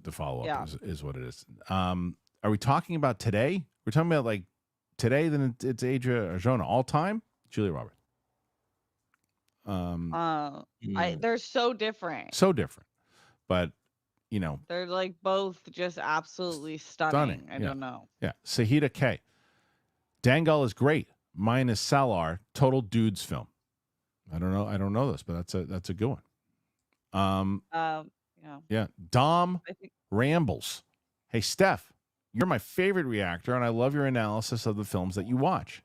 the follow up. Is what it is. Are we talking about today? We're talking about like. Today, then it's Adria Arjona. All time, Julia Roberts. They're so different. So different, but they're like both just absolutely stunning. I don't know. Yeah, Sahita K. Dangal is great. Mine is Salar. Total dudes film. I don't know this, but that's a good one. Yeah. Dom rambles. Hey, Steph. You're my favorite reactor, and I love your analysis of the films that you watch.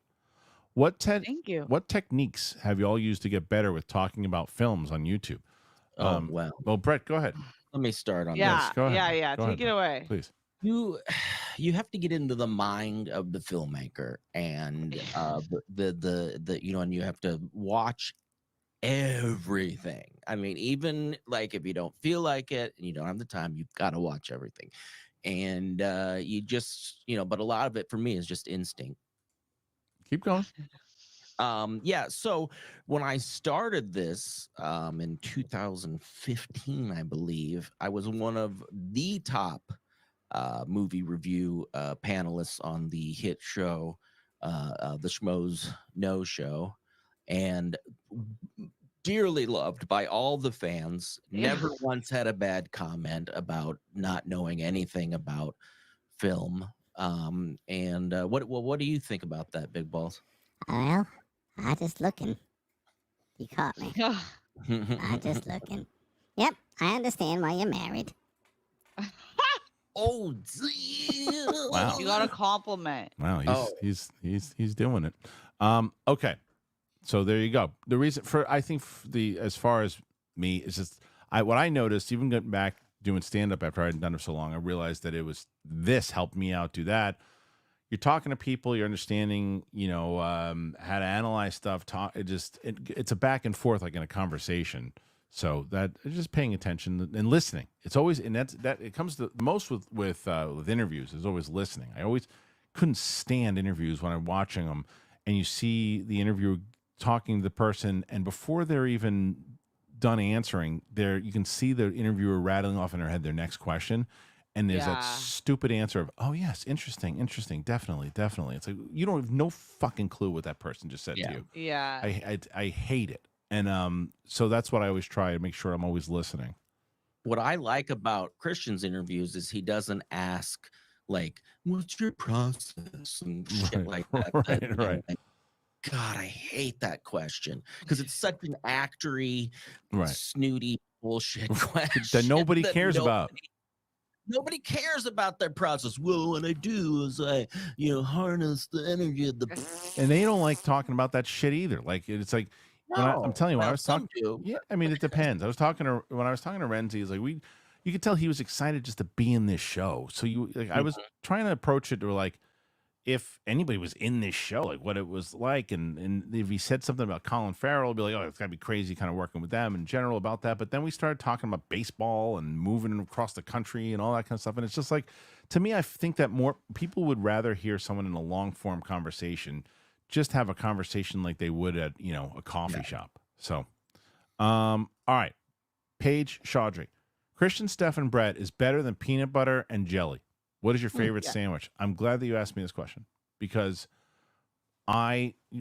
Thank you. What techniques have you all used to get better with talking about films on YouTube? Well, Well, Brett, go ahead. let me start on Yeah, this. Go ahead. yeah. Go Take ahead, it away. please. You have to get into the mind of the filmmaker and the and you have to watch everything. I mean, even like if you don't feel like it and you don't have the time, you've got to watch everything. And you just, but a lot of it for me is just instinct. Keep going. So when I started this in 2015, I believe, I was one of the top movie review panelists on the hit show, the Schmoes No Show, and dearly loved by all the fans. Never once had a bad comment about not knowing anything about film. What do you think about that, Big Balls? Well, I just looking. You caught me. I just looking. Yep, I understand why you're married. Oh, damn. Wow. You got a compliment. Wow, he's doing it. Okay, so there you go. The reason for as far as me is just what I noticed, even getting back doing stand up after I hadn't done it so long, I realized that this helped me out do that. You're talking to people, you're understanding, how to analyze stuff. It's a back and forth like in a conversation. So that just paying attention and listening. It's always, and it comes to the most with interviews is always listening. I always couldn't stand interviews when I'm watching them, and you see the interviewer talking to the person, and before they're even done answering, you can see the interviewer rattling off in their head their next question. And there's that stupid answer of, oh, yes, interesting, definitely. It's like, you don't have no fucking clue what that person just said to you. Yeah. I hate it. And so that's what I always try to make sure I'm always listening. What I like about Kristian's interviews is he doesn't ask, like, what's your process and shit like that. Right. Like, God, I hate that question because it's such an actory, snooty bullshit question that nobody cares about. Nobody cares about their process. Well, what I do is I, harness the energy of the. And they don't like talking about that shit either. Like it's like I'm telling you, when I was talking. Yeah, I mean it depends. When I was talking to Renzi, he's like you could tell he was excited just to be in this show. So I was trying to approach it to like, if anybody was in this show, like what it was like, and if he said something about Colin Farrell, I'd be like, oh, it's gotta be crazy kind of working with them in general about that. But then we started talking about baseball and moving across the country and all that kind of stuff. And it's just like, to me, I think that more people would rather hear someone in a long form conversation, just have a conversation like they would at, a coffee shop. So, all right. Paige Chaudry. Kristian, Steph, and Brett is better than peanut butter and jelly. What is your favorite sandwich? I'm glad that you asked me this question because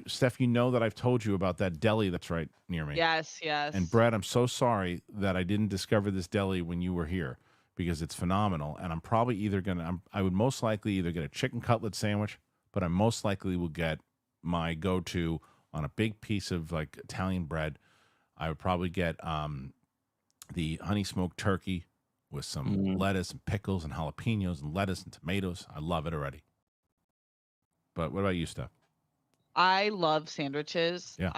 Steph, you know that I've told you about that deli that's right near me. Yes. And Brett, I'm so sorry that I didn't discover this deli when you were here because it's phenomenal. And I'm probably I would most likely either get a chicken cutlet sandwich, but I most likely will get my go-to on a big piece of like Italian bread. I would probably get the honey smoked turkey with some lettuce and pickles and jalapenos and lettuce and tomatoes. I love it already. But what about you, Steph? I love sandwiches. Yeah.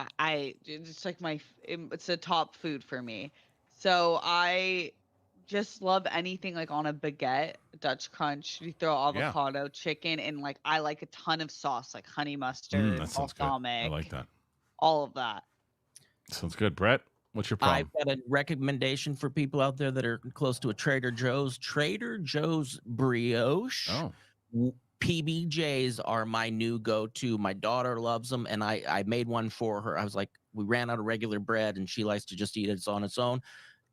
It's like it's a top food for me. So I just love anything like on a baguette, Dutch crunch. You throw avocado, chicken, and like I like a ton of sauce, like honey mustard, that sounds good. I like that. All of that. Sounds good. Brett, what's your problem? I've got a recommendation for people out there that are close to a Trader Joe's. Trader Joe's brioche. Oh. PBJs are my new go-to. My daughter loves them, and I made one for her. I was like, we ran out of regular bread, and she likes to just eat it on its own.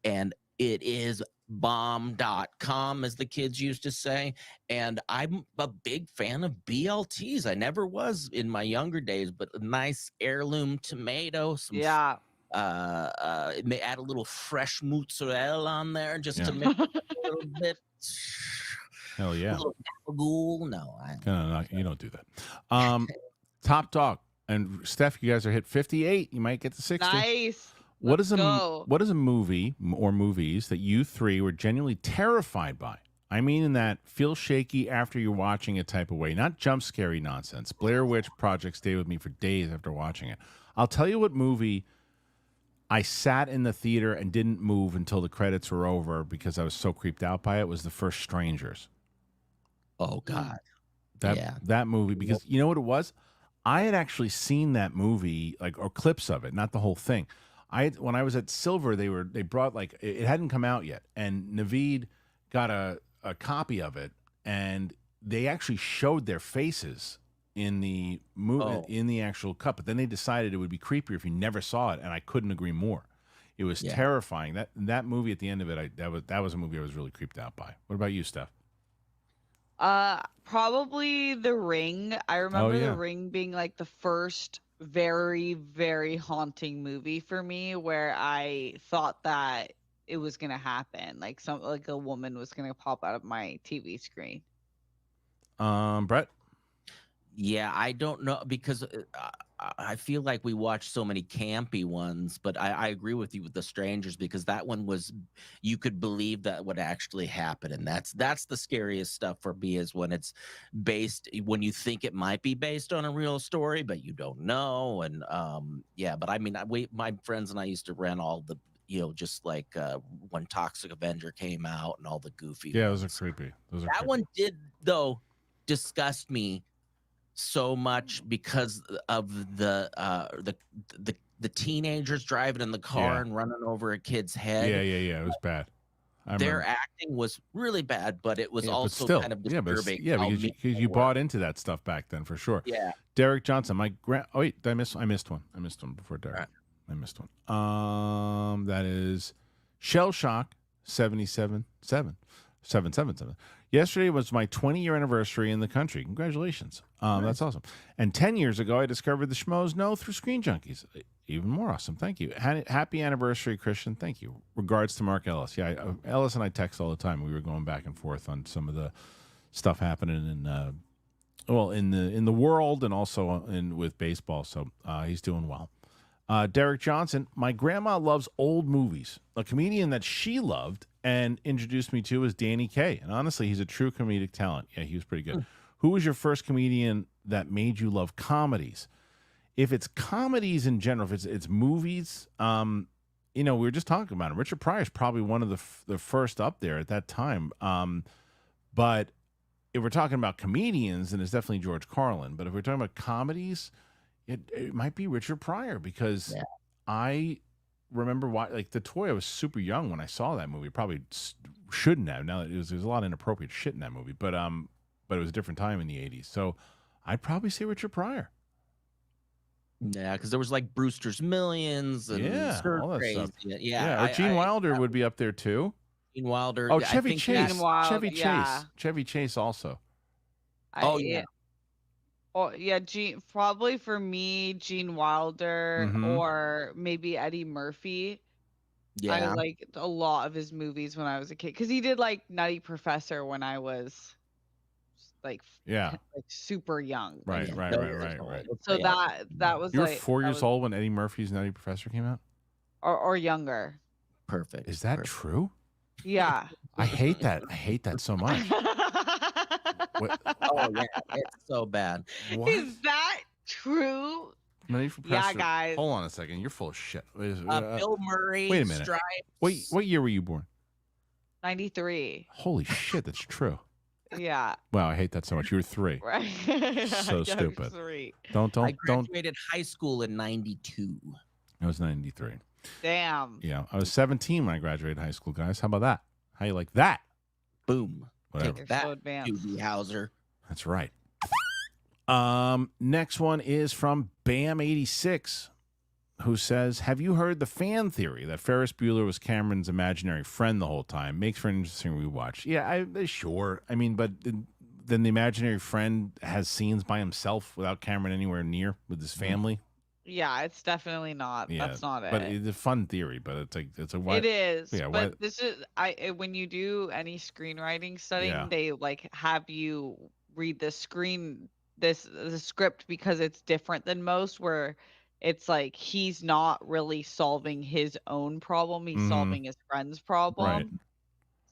And it is bomb.com, as the kids used to say. And I'm a big fan of BLTs. I never was in my younger days, but a nice heirloom tomato. It may add a little fresh mozzarella on there just to make it a little bit. Hell yeah. No, you don't do that. Top dog. And Steph, you guys are hit 58. You might get to 60. Nice. What is a movie or movies that you three were genuinely terrified by? I mean in that feel shaky after you're watching it type of way, not jump scary nonsense. Blair Witch Project stayed with me for days after watching it. I'll tell you what movie I sat in the theater and didn't move until the credits were over because I was so creeped out by it. Was the first Strangers. Oh God. That movie, because you know what it was? I had actually seen that movie, or clips of it, not the whole thing. When I was at Silver, they brought it hadn't come out yet, and Naveed got a copy of it, and they actually showed their faces in the movie in the actual cut. But then they decided it would be creepier if you never saw it, and I couldn't agree more. It was terrifying. That movie at the end of it, that was a movie I was really creeped out by. What about you, Steph? Probably The Ring. I remember The Ring being the first very, very haunting movie for me, where I thought that it was gonna happen, like a woman was gonna pop out of my TV screen. Brett? Yeah, I don't know, because I feel like we watched so many campy ones, but I agree with you with The Strangers, because that one was, you could believe that would actually happen, and that's the scariest stuff for me, is when it's based, when you think it might be based on a real story, but you don't know. And but I mean, my friends and I used to rent all the, just when Toxic Avenger came out and all the goofy ones. Those are creepy. That one did, though, disgust me so much because of the teenagers driving in the car and running over a kid's head. Yeah. It was bad. Their acting was really bad, but it was also kind of disturbing. Because you bought into that stuff back then, for sure. Yeah. Derek Johnson, I missed one. I missed one before Derek. Right. I missed one. That is Shell Shock 777. Yesterday was my 20-year anniversary in the country. Congratulations. That's awesome. And 10 years ago, I discovered the Schmoes Know through Screen Junkies. Even more awesome. Thank you. Happy anniversary, Kristian. Thank you. Regards to Mark Ellis. Yeah, Ellis and I text all the time. We were going back and forth on some of the stuff happening in the world, and also with baseball. So he's doing well. Derek Johnson, my grandma loves old movies. A comedian that she loved and introduced me to was Danny Kaye. And honestly, he's a true comedic talent. Yeah, he was pretty good. Who was your first comedian that made you love comedies? If it's comedies in general, if it's movies, we were just talking about him. Richard Pryor is probably one of the first up there at that time. But if we're talking about comedians, then it's definitely George Carlin. But if we're talking about comedies, it might be Richard Pryor, because I remember The Toy. I was super young when I saw that movie. Probably shouldn't have. Now there's a lot of inappropriate shit in that movie, but it was a different time in the 80s. So I'd probably say Richard Pryor. Yeah, because there was Brewster's Millions and all that stuff. Yeah, Gene Wilder would be up there too. Gene Wilder. Oh, Chevy Chase. Chase. Chevy Chase also. Probably for me, Gene Wilder, or maybe Eddie Murphy. Yeah, I liked a lot of his movies when I was a kid, because he did Nutty Professor when I was super young. Right. So that was you were 4 years old when Eddie Murphy's Nutty Professor came out, or younger. Perfect. Is that true? Yeah. I hate that. I hate that so much. Oh yeah, it's so bad. What? Is that true? Yeah, guys. Hold on a second. You're full of shit. Bill Murray. Wait a minute. What year were you born? 93. Holy shit, that's true. Yeah. Wow, I hate that so much. You were 3. Right. So stupid. 3. I graduated high school in 92. I was 93. Damn. Yeah, I was 17 when I graduated high school, guys. How about that? How you like that? Boom. Whatever. Take that, Jude Hauser. That's right. Next one is from Bam86, who says, have you heard the fan theory that Ferris Bueller was Cameron's imaginary friend the whole time? Makes for an interesting rewatch. Yeah, sure. I mean, but then the imaginary friend has scenes by himself without Cameron anywhere near with his family. Yeah, it's definitely not. Yeah, that's not it. But it's a fun theory, but it's a it is. Yeah, but this is when you do any screenwriting studying, they have you read the script, because it's different than most, where it's he's not really solving his own problem, he's solving his friend's problem. Right.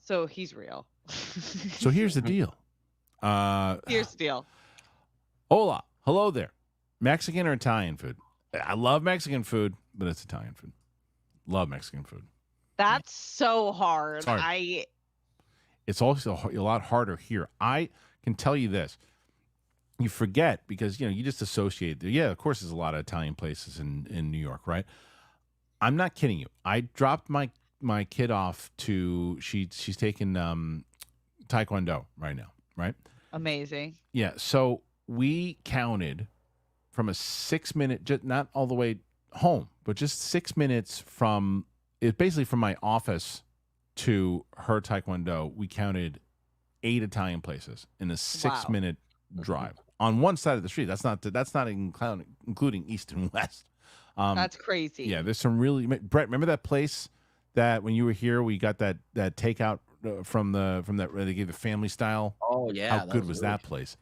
So he's real. So here's the deal. Here's the deal. Hola. Hello there. Mexican or Italian food? I love Mexican food, but it's Italian food. Love Mexican food. That's so hard. It's hard. It's also a lot harder here. I can tell you this. You forget because, you just associate. Yeah, of course, there's a lot of Italian places in New York, right? I'm not kidding you. I dropped my kid off to, she's taking Taekwondo right now, right? Amazing. Yeah, so we counted from a 6-minute, just not all the way home, but just 6 minutes from, it basically from my office to her Taekwondo, we counted 8 Italian places in a 6-minute drive on one side of the street. That's not including east and west. That's crazy. Yeah, there's some really, Brett, remember that place that when you were here, we got that takeout from that where they gave the family style? Oh yeah. How good was that place?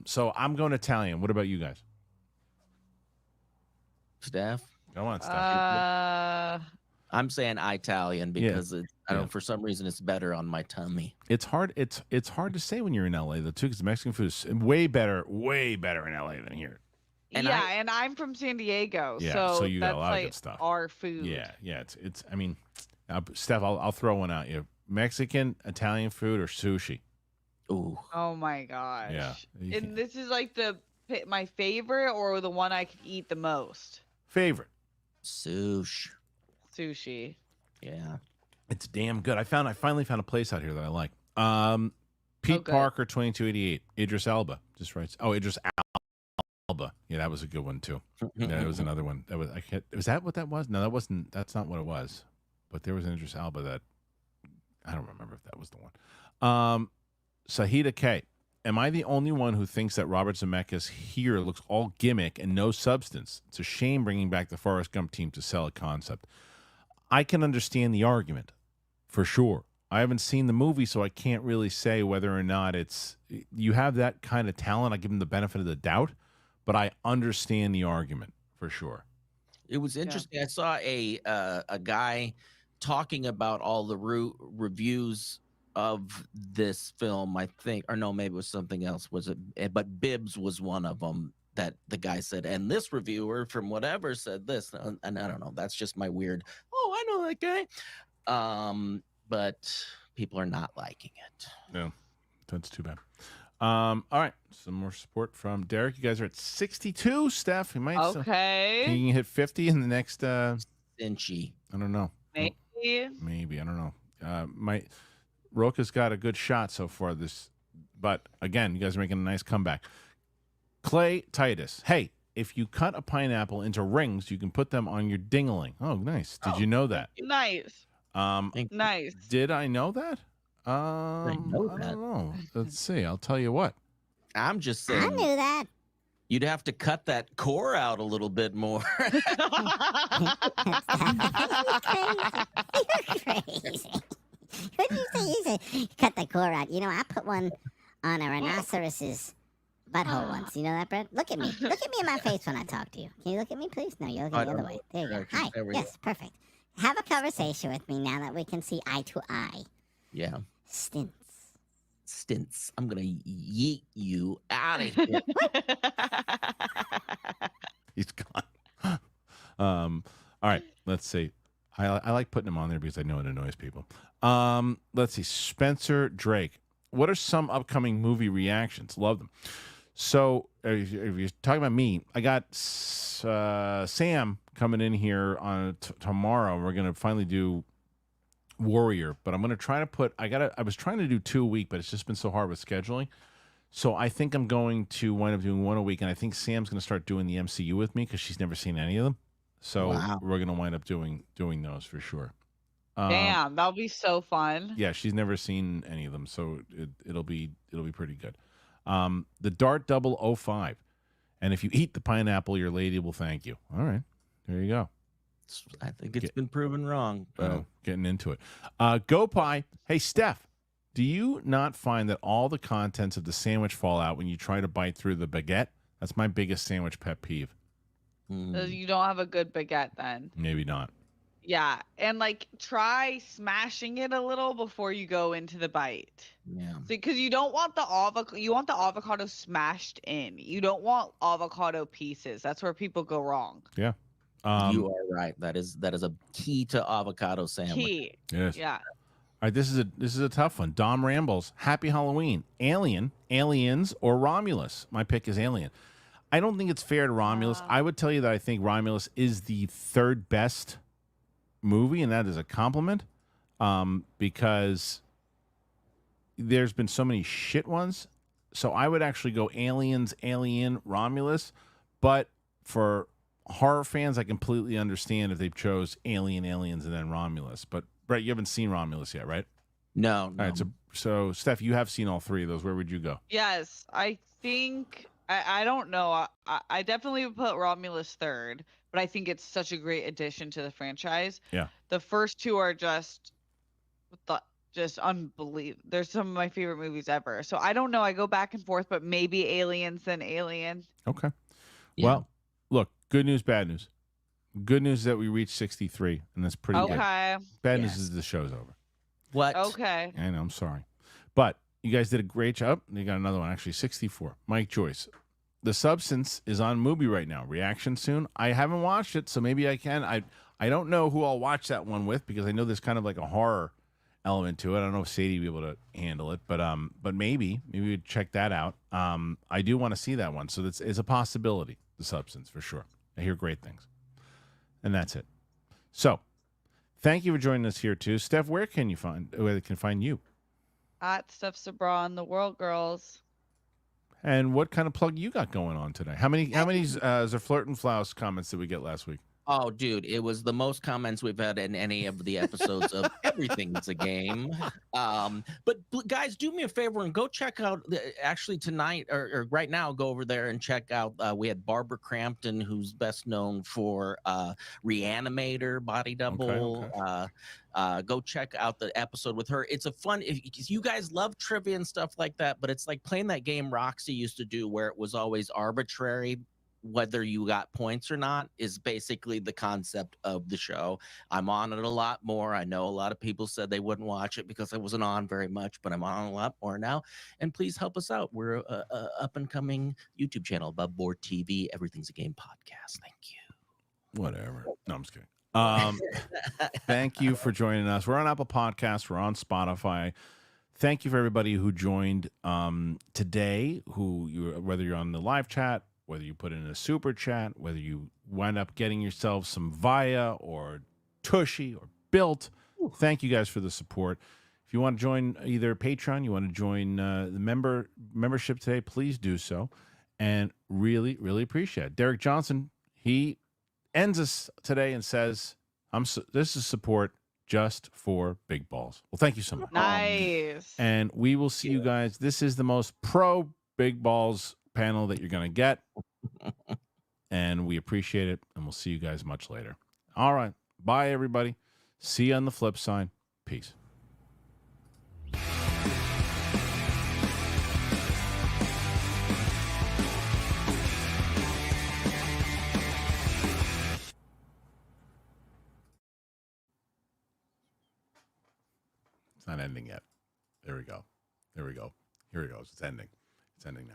So I'm going Italian. What about you guys? Steph? Go on, Steph. I'm saying Italian because I don't know, for some reason it's better on my tummy. It's hard. It's hard to say when you're in LA though too, because the Mexican food is way better in LA than here. And and I'm from San Diego, so you that's got a lot like of good stuff. Our food. Yeah. It's. I mean, Steph, I'll throw one out. You Mexican, Italian food, or sushi? Ooh. Oh my gosh. Yeah. And this is like my favorite or the one I could eat the most. Favorite. Sushi. Yeah. It's damn good. I finally found a place out here that I like. Pete Parker, 2288. Idris Elba just writes. Oh, Idris Elba. Yeah, that was a good one too. Yeah, that was another one. Was that what that was? No, that wasn't. That's not what it was. But there was an Idris Elba that I don't remember if that was the one. Sahida K. Am I the only one who thinks that Robert Zemeckis here looks all gimmick and no substance? It's a shame bringing back the Forrest Gump team to sell a concept. I can understand the argument, for sure. I haven't seen the movie, so I can't really say whether or not you have that kind of talent. I give him the benefit of the doubt, but I understand the argument, for sure. It was interesting. Yeah. I saw a guy talking about all the reviews of this film, I think, or no, maybe it was something else. But Bibbs was one of them that the guy said, and this reviewer from whatever said this, and I don't know. That's just my weird. Oh, I know that guy. But people are not liking it. No, that's too bad. All right, some more support from Derek. You guys are at 62, Steph. You might okay. Can you hit 50 in the next Inchy. I don't know. Maybe I don't know. Roka's got a good shot so far but again, you guys are making a nice comeback. Clay Titus. Hey, if you cut a pineapple into rings, you can put them on your ding-a-ling. Oh, nice. Did you know that? Nice. Nice. Did I know that? I know that. don't know. Let's see. I'll tell you what. I'm just saying. I knew that. You'd have to cut that core out a little bit more. You're crazy. What did you say? You said cut the core out. I put one on a rhinoceros's butthole once. You know that, Brett? Look at me. Look at me in my face when I talk to you. Can you look at me, please? No, you're looking the other way. There you go. Hi. Yes, perfect. Have a conversation with me now that we can see eye to eye. Yeah. Stints. I'm gonna yeet you out of here. He's gone. All right. Let's see. I like putting him on there because I know it annoys people. Let's see. Spencer Drake. What are some upcoming movie reactions? Love them. So if you're talking about me, I got Sam coming in here on tomorrow. We're going to finally do Warrior, but I'm going to try to put, I was trying to do 2 a week, but it's just been so hard with scheduling. So I think I'm going to wind up doing 1 a week. And I think Sam's going to start doing the MCU with me because she's never seen any of them. So we're going to wind up doing those for sure. Damn, that'll be so fun. Yeah, she's never seen any of them, so it'll be pretty good. The Dart 005, and if you eat the pineapple, your lady will thank you. All right, there you go. I think it's been proven wrong. But getting into it. Go Pie. Hey, Steph, do you not find that all the contents of the sandwich fall out when you try to bite through the baguette? That's my biggest sandwich pet peeve. You don't have a good baguette then. Maybe not. Yeah, and try smashing it a little before you go into the bite. Yeah. Because you don't want the avocado. You want the avocado smashed in. You don't want avocado pieces. That's where people go wrong. Yeah. You are right. That is a key to avocado sandwich. Key. Yes. Yeah. All right, this is a tough one. Dom Rambles, Happy Halloween, Alien, Aliens, or Romulus. My pick is Alien. I don't think it's fair to Romulus. I would tell you that I think Romulus is the third best movie, and that is a compliment, because there's been so many shit ones. So I would actually go Aliens, Alien, Romulus. But for horror fans, I completely understand if they chose Alien, Aliens, and then Romulus. But Brett, you haven't seen Romulus yet, right? No. All right, so Steph, you have seen all three of those. Where would you go? Yes, I think I don't know. I definitely would put Romulus third, but I think it's such a great addition to the franchise. Yeah. The first two are just unbelievable. They're some of my favorite movies ever. So I don't know. I go back and forth, but maybe Aliens then Alien. Okay. Yeah. Well, look, good news, bad news. Good news is that we reached 63, and that's pretty good. Okay. Bad news Yes. is the show's over. What? Okay. I know, I'm sorry. But you guys did a great job. You got another one, actually, 64. Mike Joyce. The Substance is on Mubi right now. Reaction soon. I haven't watched it, so maybe I can. I don't know who I'll watch that one with, because I know there's kind of like a horror element to it. I don't know if Sadie will be able to handle it, but maybe we'd check that out. I do want to see that one, so it's a possibility. The Substance, for sure. I hear great things, and that's it. So, thank you for joining us here too, Steph. Where they can find you? At Stephs Abroad, the World Girls. And what kind of plug you got going on today? How many Zerflirt and Flouse comments did we get last week? Oh, dude, it was the most comments we've had in any of the episodes of Everything's a Game. But guys, do me a favor and go check out, actually tonight or right now, go over there and check out, we had Barbara Crampton, who's best known for Reanimator, Body Double. Okay. Go check out the episode with her. It's a fun, if you guys love trivia and stuff like that, but it's like playing that game Roxy used to do where it was always arbitrary whether you got points or not, is basically the concept of the show. I'm on it a lot more. I know a lot of people said they wouldn't watch it because I wasn't on very much, but I'm on a lot more now. And please help us out. We're a up and coming YouTube channel, Above Board TV, Everything's a Game podcast. Thank you. Whatever. No, I'm just kidding. Thank you for joining us. We're on Apple Podcasts. We're on Spotify. Thank you for everybody who joined today, whether you're on the live chat, whether you put in a super chat, whether you wind up getting yourself some Via or Tushy or BILT. Thank you guys for the support. If you want to join either Patreon, you want to join the membership today, please do so. And really, really appreciate it. Derek Johnson, he ends us today and says, this is support just for big balls. Well, thank you so much. Nice. And we will see you guys. This is the most pro big balls panel that you're going to get. And we appreciate it. And we'll see you guys much later. All right. Bye, everybody. See you on the flip side. Peace. It's not ending yet. There we go. Here it goes. It's ending. It's ending now.